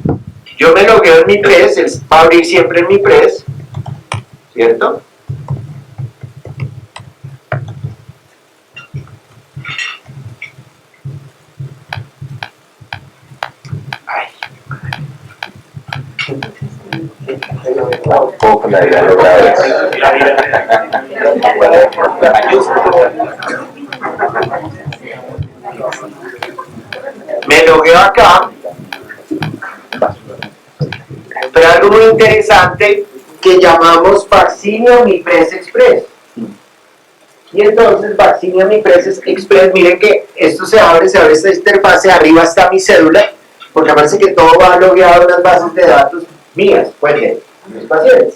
Yo me logueo en MIPRES, él va a abrir siempre en MIPRES, ¿cierto? Un poco la idea otra vez. Me logueo acá, pero algo muy interesante que llamamos Vaccinia MIPRES Express. Y entonces Vaccinia MIPRES Express, miren que esto se abre esta interfase, arriba está mi cédula, porque parece que todo va logueado en las bases de datos mías, pues de mis pacientes.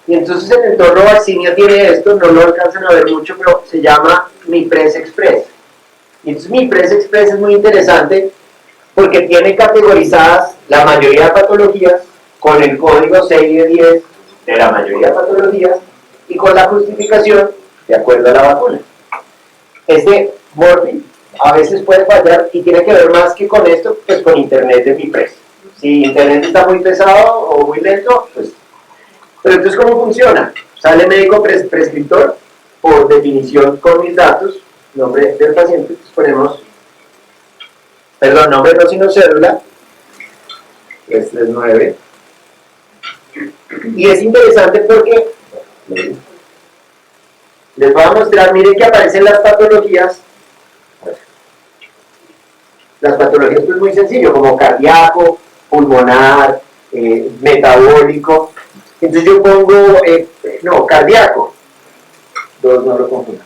Y entonces el entorno Vaccinia tiene esto, no lo alcanzan a ver mucho, pero se llama MiPres Express. Y entonces MiPres Express es muy interesante porque tiene categorizadas la mayoría de patologías con el código 6 de 10 de la mayoría de patologías y con la justificación de acuerdo a la vacuna. Este Morphy a veces puede fallar y tiene que ver más que con esto, pues con internet de MiPres. Si internet está muy pesado o muy lento, pues... Pero entonces, ¿cómo funciona? Sale médico prescriptor, por definición con mis datos, nombre del paciente, pues ponemos, perdón, nombre no sino cédula, 339. Y es interesante porque les voy a mostrar, miren que aparecen las patologías. Las patologías pues muy sencillo, como cardíaco, pulmonar, metabólico. Entonces yo pongo, cardíaco. No lo confundan.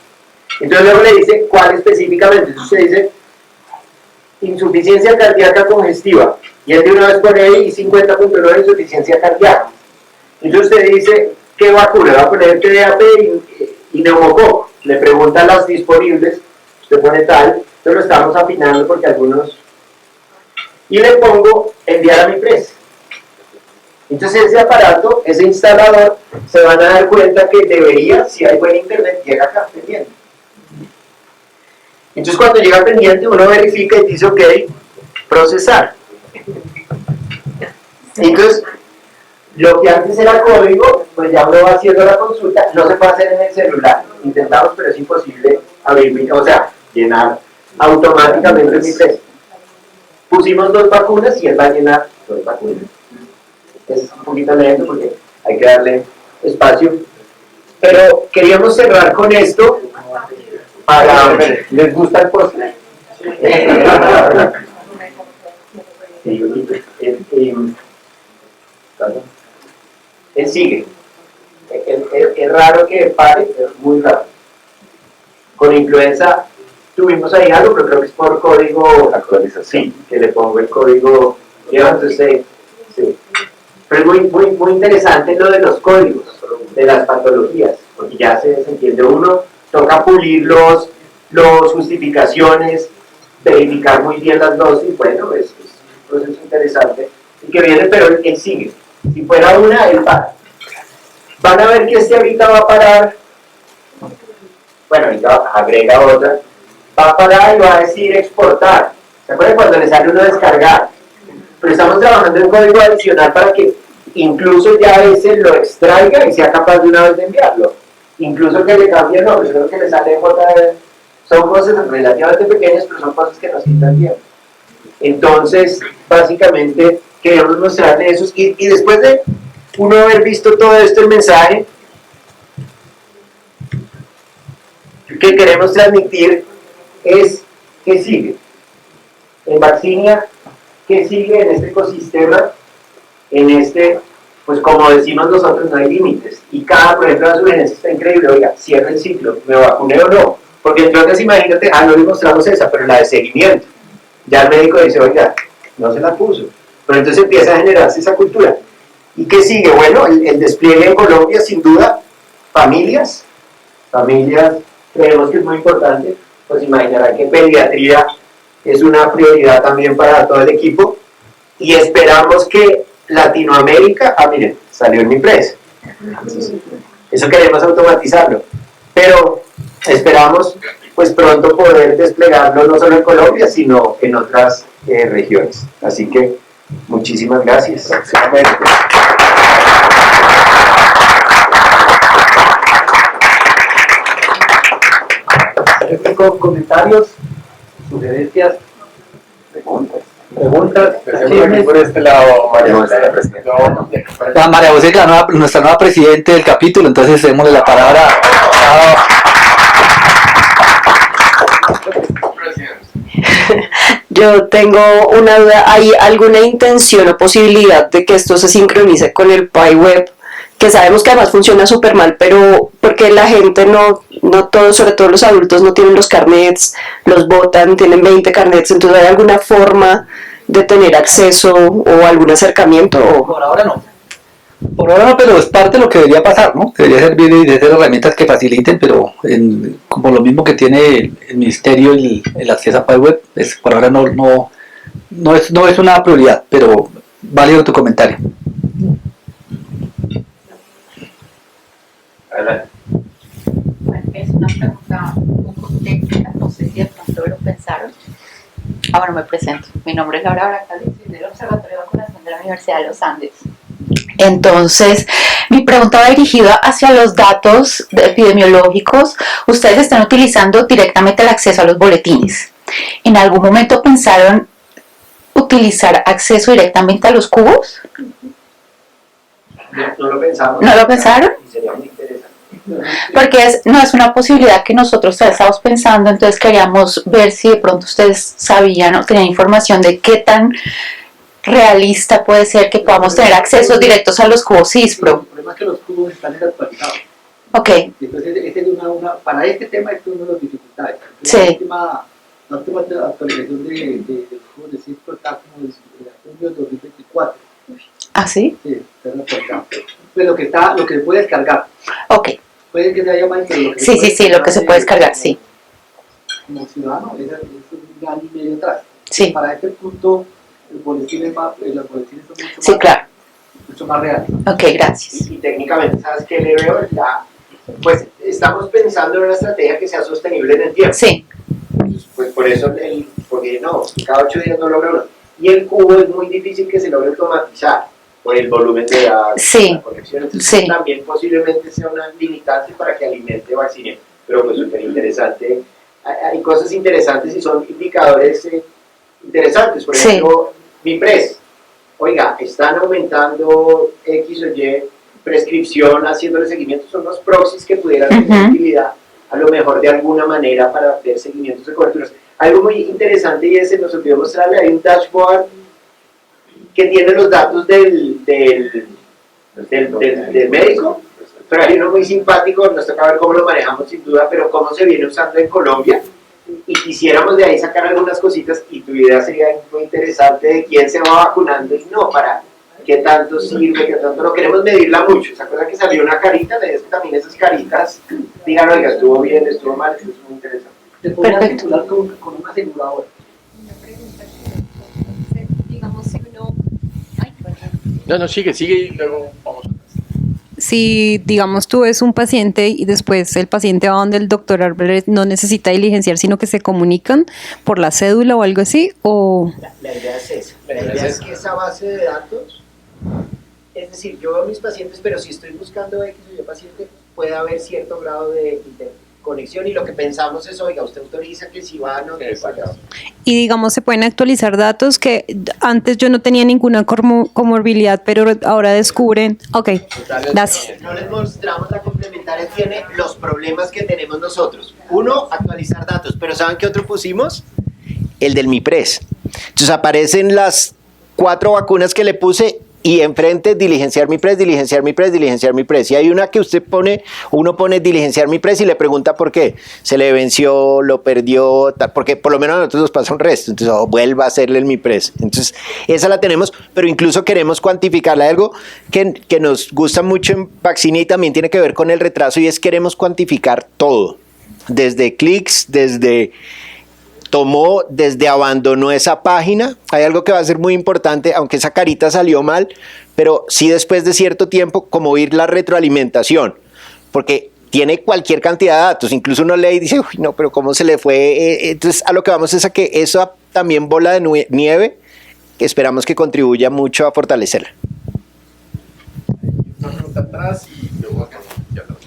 Entonces luego le dice cuál específicamente. Entonces usted dice insuficiencia cardíaca congestiva. Y él de una vez pone ahí 50.9 insuficiencia cardíaca. Entonces usted dice, ¿qué vacuna? Va a poner TDAP y neumococo. Le preguntan las disponibles. Usted pone tal. Entonces lo estamos afinando porque algunos... Y le pongo enviar a MiPres. Entonces ese aparato, ese instalador, se van a dar cuenta que debería, si hay buen internet, llega acá pendiente. Entonces cuando llega pendiente uno verifica y dice ok, procesar. Entonces lo que antes era código, pues ya uno va haciendo la consulta, no se puede hacer en el celular. Intentamos, pero es imposible abrir, o sea, llenar automáticamente mi test. Pusimos 2 vacunas y él va a llenar 2 vacunas. Es un poquito lento porque hay que darle espacio. Pero queríamos cerrar con esto para... ¿Les gusta el postre? Él sigue. Es raro que pare, es muy raro. Con influenza tuvimos ahí algo, pero creo que es por código actualización. Sí, que le pongo el código. Entonces, sí. Pero es muy interesante lo de los códigos, de las patologías, porque ya se entiende uno, toca pulir los justificaciones, verificar muy bien las dosis, bueno, es un proceso interesante, y que viene, pero él sigue. Si fuera una, él para. Van a ver que ahorita va a parar, bueno, ahorita agrega otra, va a parar y va a decir exportar. ¿Se acuerdan cuando le sale uno descargar? Pero estamos trabajando en código adicional para que incluso ya ese lo extraiga y sea capaz de una vez de enviarlo. Incluso que le cambie el nombre, creo que le sale son cosas relativamente pequeñas, pero son cosas que nos quitan tiempo. Entonces, básicamente, queremos mostrarle eso. Y después de uno haber visto todo esto, el mensaje que queremos transmitir es que sigue. En Vaccinia, ¿qué sigue en este ecosistema? En este, pues como decimos nosotros, no hay límites. Y por ejemplo, la sugerencia está increíble. Oiga, cierra el ciclo, ¿me vacuné o no? Porque entonces imagínate, no le mostramos esa, pero la de seguimiento. Ya el médico dice, oiga, no se la puso. Pero entonces empieza a generarse esa cultura. ¿Y qué sigue? Bueno, el despliegue en Colombia, sin duda, familias, creemos que es muy importante. Pues imaginarán que pediatría es una prioridad también para todo el equipo. Y esperamos que Latinoamérica, miren, salió en MiPres. Eso queremos automatizarlo. Pero esperamos pues pronto poder desplegarlo no solo en Colombia, sino en otras regiones. Así que muchísimas gracias. Con comentarios, sugerencias, preguntas. Empecemos por este lado, María José. María José, nuestra nueva presidente del capítulo, entonces démosle la palabra. Yo tengo una duda, ¿hay alguna intención o posibilidad de que esto se sincronice con el PyWeb? Que sabemos que además funciona súper mal, pero porque la gente no todos, sobre todo los adultos, no tienen los carnets, los botan, tienen 20 carnets, entonces ¿hay alguna forma de tener acceso o algún acercamiento? Por ahora no. Por ahora no, pero es parte de lo que debería pasar, ¿no? Debería servir y de ser herramientas que faciliten, pero como lo mismo que tiene el ministerio el acceso a PyWeb, por ahora no es una prioridad, pero válido tu comentario. Adelante. Bueno, es una pregunta un poco técnica, no sé si de pronto lo pensaron. Bueno, me presento. Mi nombre es Laura Bracali, soy del Observatorio de Vacunación de la Universidad de los Andes. Entonces, mi pregunta va dirigida hacia los datos epidemiológicos. Ustedes están utilizando directamente el acceso a los boletines. ¿En algún momento pensaron utilizar acceso directamente a los cubos? No lo pensamos. ¿No lo pensaron? Y sería muy interesante. Porque no es una posibilidad que nosotros estamos pensando, entonces queríamos ver si de pronto ustedes sabían o tenían información de qué tan realista puede ser que podamos tener accesos directos a los cubos CISPRO. El problema es que los cubos están desactualizados. Ok, Entonces, para este tema es una de las dificultades. Sí. La última actualización de los cubos de CISPRO está como en junio de 2024. ¿ah sí? Sí, está desactualizado. Pues lo que se puede descargar. Ok, Puede que se haya más, pero lo que sí, lo que se puede descargar, sí. Como ciudadano, es un año y medio atrás. Sí, Para este punto, los boletines son sí, claro. mucho más reales. Ok, gracias. Y técnicamente, ¿sabes qué le veo? Pues estamos pensando en una estrategia que sea sostenible en el tiempo. Sí, Pues por eso, porque no, cada 8 días no logra uno. Y el cubo es muy difícil que se logre automatizar por el volumen de datos, Sí. la conexión. Entonces Sí. también posiblemente sea una limitante para que alimente Vaccine. Pero pues súper interesante. Hay cosas interesantes y son indicadores interesantes. Por Sí. ejemplo, MIPRES. Oiga, están aumentando X o Y prescripción, haciéndole seguimiento. Son los proxies que pudieran tener Ujú. utilidad, a lo mejor de alguna manera, para hacer seguimientos de coberturas. Algo muy interesante, y ese nos olvidó mostrarle, hay un dashboard que tiene los datos del médico, pero hay uno muy simpático, nos toca ver cómo lo manejamos sin duda, pero cómo se viene usando en Colombia, y quisiéramos de ahí sacar algunas cositas, y tu idea sería muy interesante de quién se va vacunando y no, para qué tanto sirve, qué tanto no queremos medirla mucho. ¿Se acuerdan que salió una carita? Le que también esas caritas digan, oiga, estuvo bien, estuvo mal, eso es muy interesante. Se podría Perfecto. vincular con una aseguradora. Una pregunta que, digamos, si uno... Ay, perdón. No, sigue y luego vamos. Si, digamos, tú ves un paciente y después el paciente va donde el doctor Arbret no necesita diligenciar, sino que se comunican por la cédula o algo así, o... La idea es esa. La idea es que esa base de datos, es decir, yo veo a mis pacientes, pero si estoy buscando X o Y paciente, puede haber cierto grado de interconexión y lo que pensamos es, oiga, usted autoriza que si va, no, Y digamos, se pueden actualizar datos que antes yo no tenía ninguna comorbilidad, pero ahora descubren... Ok, gracias. No les mostramos la complementaria, tiene los problemas que tenemos nosotros. Uno, actualizar datos, pero ¿saben qué otro pusimos? El del MIPRES. Entonces aparecen las 4 vacunas que le puse y enfrente diligenciar MIPRES, diligenciar MIPRES, diligenciar MIPRES. Y hay una que uno pone diligenciar MIPRES y le pregunta por qué. Se le venció, lo perdió, porque por lo menos a nosotros nos pasa un resto. Entonces, vuelva a hacerle el MIPRES. Entonces, esa la tenemos, pero incluso queremos cuantificarla. Algo que nos gusta mucho en Vaccine y también tiene que ver con el retraso y es queremos cuantificar todo. Desde clics, desde abandonó esa página. Hay algo que va a ser muy importante, aunque esa carita salió mal, pero sí después de cierto tiempo, como oír la retroalimentación, porque tiene cualquier cantidad de datos, incluso uno lee y dice, uy, no, pero ¿cómo se le fue? Entonces a lo que vamos es a que esa también bola de nieve, que esperamos que contribuya mucho a fortalecerla. Una pregunta atrás y luego acá. Ya lo-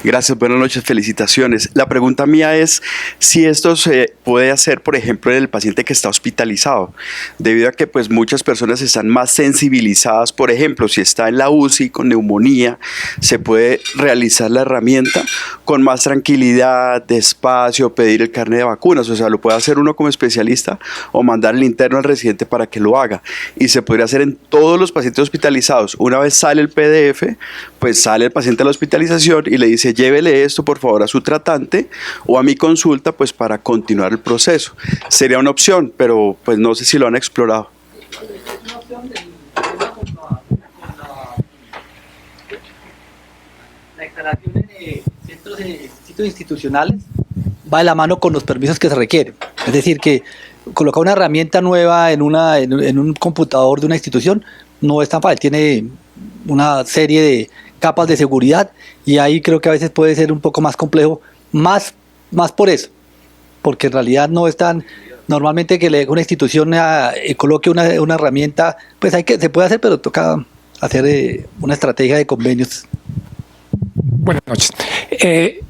Gracias, buenas noches, felicitaciones. La pregunta mía es si esto se puede hacer, por ejemplo, en el paciente que está hospitalizado, debido a que pues muchas personas están más sensibilizadas, por ejemplo, si está en la UCI con neumonía, se puede realizar la herramienta con más tranquilidad, despacio, pedir el carnet de vacunas, o sea, lo puede hacer uno como especialista o mandar el interno al residente para que lo haga. Y se podría hacer en todos los pacientes hospitalizados. Una vez sale el PDF, pues sale el paciente a la hospitalización y le dice, llévele esto por favor a su tratante o a mi consulta, pues para continuar el proceso. Sería una opción, pero pues no sé si lo han explorado. La instalación en centros, sitios institucionales va de la mano con los permisos que se requieren. Es decir, que colocar una herramienta nueva en un computador de una institución no es tan fácil. Tiene una serie de capas de seguridad y ahí creo que a veces puede ser un poco más complejo, más por eso, porque en realidad no es tan... Normalmente que una institución coloque una herramienta, pues se puede hacer, pero toca hacer una estrategia de convenios. Buenas noches.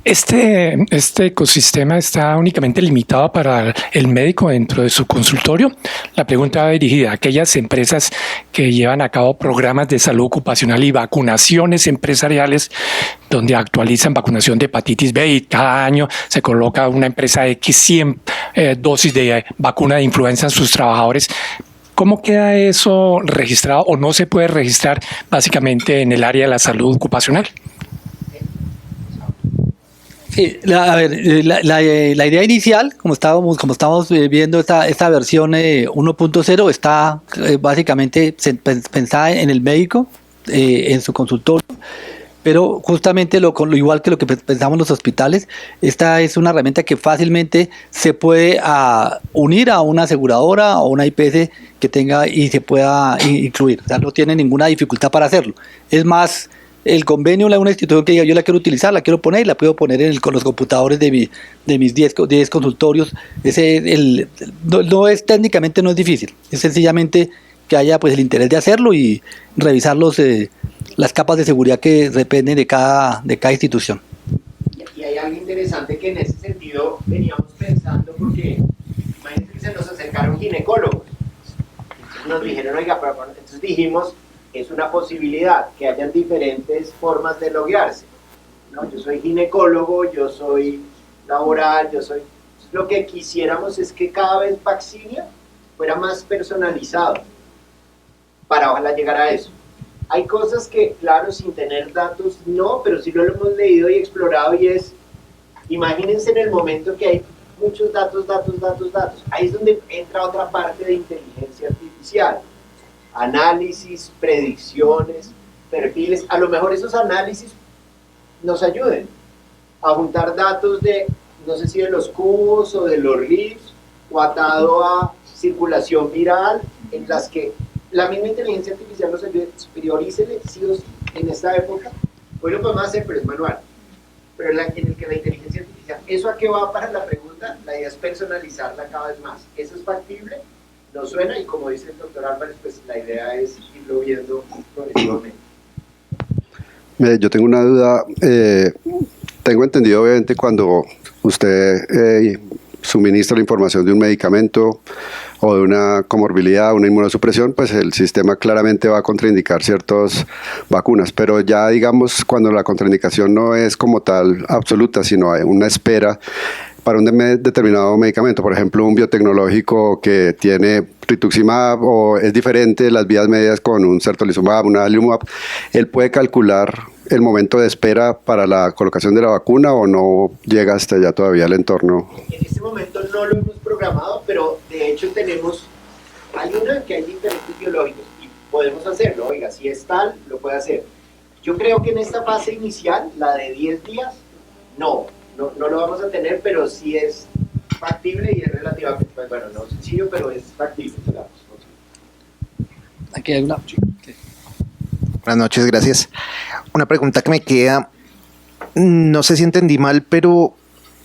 Este ecosistema está únicamente limitado para el médico dentro de su consultorio. La pregunta va dirigida a aquellas empresas que llevan a cabo programas de salud ocupacional y vacunaciones empresariales donde actualizan vacunación de hepatitis B y cada año se coloca una empresa X 100 dosis de vacuna de influenza en sus trabajadores. ¿Cómo queda eso registrado o no se puede registrar básicamente en el área de la salud ocupacional? Sí, la idea inicial, como estamos viendo esta versión 1.0, está básicamente pensada en el médico, en su consultorio, pero justamente lo igual que lo que pensamos en los hospitales, esta es una herramienta que fácilmente se puede unir a una aseguradora o una IPS que tenga y se pueda incluir. O sea, no tiene ninguna dificultad para hacerlo. Es más, el convenio de una institución que diga yo la quiero utilizar, la quiero poner y la puedo poner con los computadores de mis 10 consultorios. Técnicamente no es difícil, es sencillamente que haya pues el interés de hacerlo y revisar las capas de seguridad que dependen de cada institución. Y hay algo interesante que en ese sentido veníamos pensando, porque imagínense que se nos acercaron ginecólogos, entonces nos dijeron, oiga, pero entonces dijimos, es una posibilidad que hayan diferentes formas de loguearse, ¿no? Yo soy ginecólogo, yo soy laboral, lo que quisiéramos es que cada vez Vaccinia fuera más personalizado para ojalá llegar a eso. Hay cosas que, claro, sin tener datos, no, pero sí lo hemos leído y explorado y es, imagínense en el momento que hay muchos datos. Ahí es donde entra otra parte de inteligencia artificial. Análisis, predicciones, perfiles. A lo mejor esos análisis nos ayuden a juntar datos de, no sé si de los cubos o de los RIFs, o atado a circulación viral, en las que la misma inteligencia artificial nos ayude, priorícele sí o sí en esta época. Hoy lo podemos hacer, pero es manual. Pero en el que la inteligencia artificial, ¿eso a qué va para la pregunta? La idea es personalizarla cada vez más. ¿Eso es factible? Nos suena, y como dice el doctor Álvarez, pues la idea es irlo viendo progresivamente. Yo tengo una duda. Tengo entendido, obviamente, cuando usted suministra la información de un medicamento o de una comorbilidad, una inmunosupresión, pues el sistema claramente va a contraindicar ciertas vacunas, pero ya digamos cuando la contraindicación no es como tal absoluta, sino hay una espera para un determinado medicamento, por ejemplo un biotecnológico que tiene rituximab o es diferente las vías medias con un certolizumab, una adalimumab, él puede calcular el momento de espera para la colocación de la vacuna o no llega hasta allá todavía el entorno. En este momento no lo hemos programado, pero de hecho hay una que hay diferentes biológicos y podemos hacerlo. Oiga, si es tal, lo puede hacer. Yo creo que en esta fase inicial, la de 10 días, no lo vamos a tener, pero sí es factible y es relativamente, pues, bueno, no sencillo, pero es factible, digamos. Aquí hay una... Buenas noches, gracias. Una pregunta que me queda, no sé si entendí mal, pero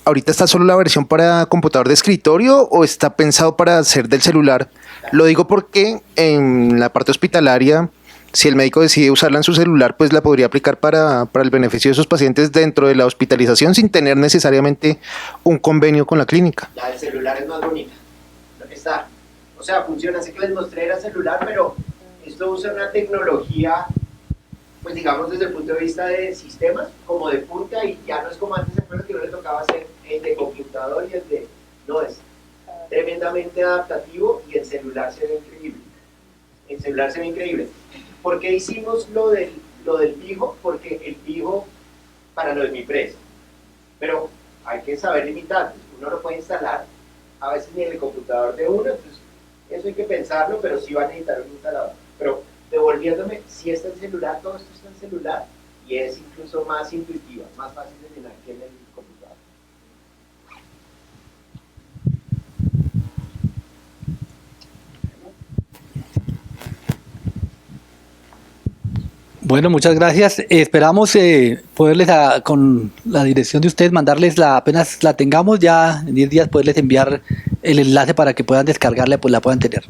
¿ahorita está solo la versión para computador de escritorio o está pensado para hacer del celular? Lo digo porque en la parte hospitalaria, si el médico decide usarla en su celular, pues la podría aplicar para el beneficio de sus pacientes dentro de la hospitalización sin tener necesariamente un convenio con la clínica. La del celular es más bonita. O sea, funciona, así que les mostré era celular, pero esto usa una tecnología pues digamos desde el punto de vista de sistemas, como de punta, y ya no es como antes, ¿se acuerdan que no le tocaba hacer el de computador y el de... No, es tremendamente adaptativo y el celular se ve increíble. El celular se ve increíble. ¿Por qué hicimos lo del fijo? Porque el fijo para lo de mi empresa. Pero hay que saber limitar. Uno lo puede instalar, a veces ni en el computador de uno, entonces eso hay que pensarlo, pero sí va a necesitar un instalador. Pero devolviéndome, si está en celular, todo esto está en celular y es incluso más intuitiva, más fácil de llenar que en el computador. Bueno, muchas gracias. Esperamos poderles, con la dirección de ustedes, mandarles apenas la tengamos, ya en 10 días poderles enviar el enlace para que puedan descargarla, pues la puedan tener.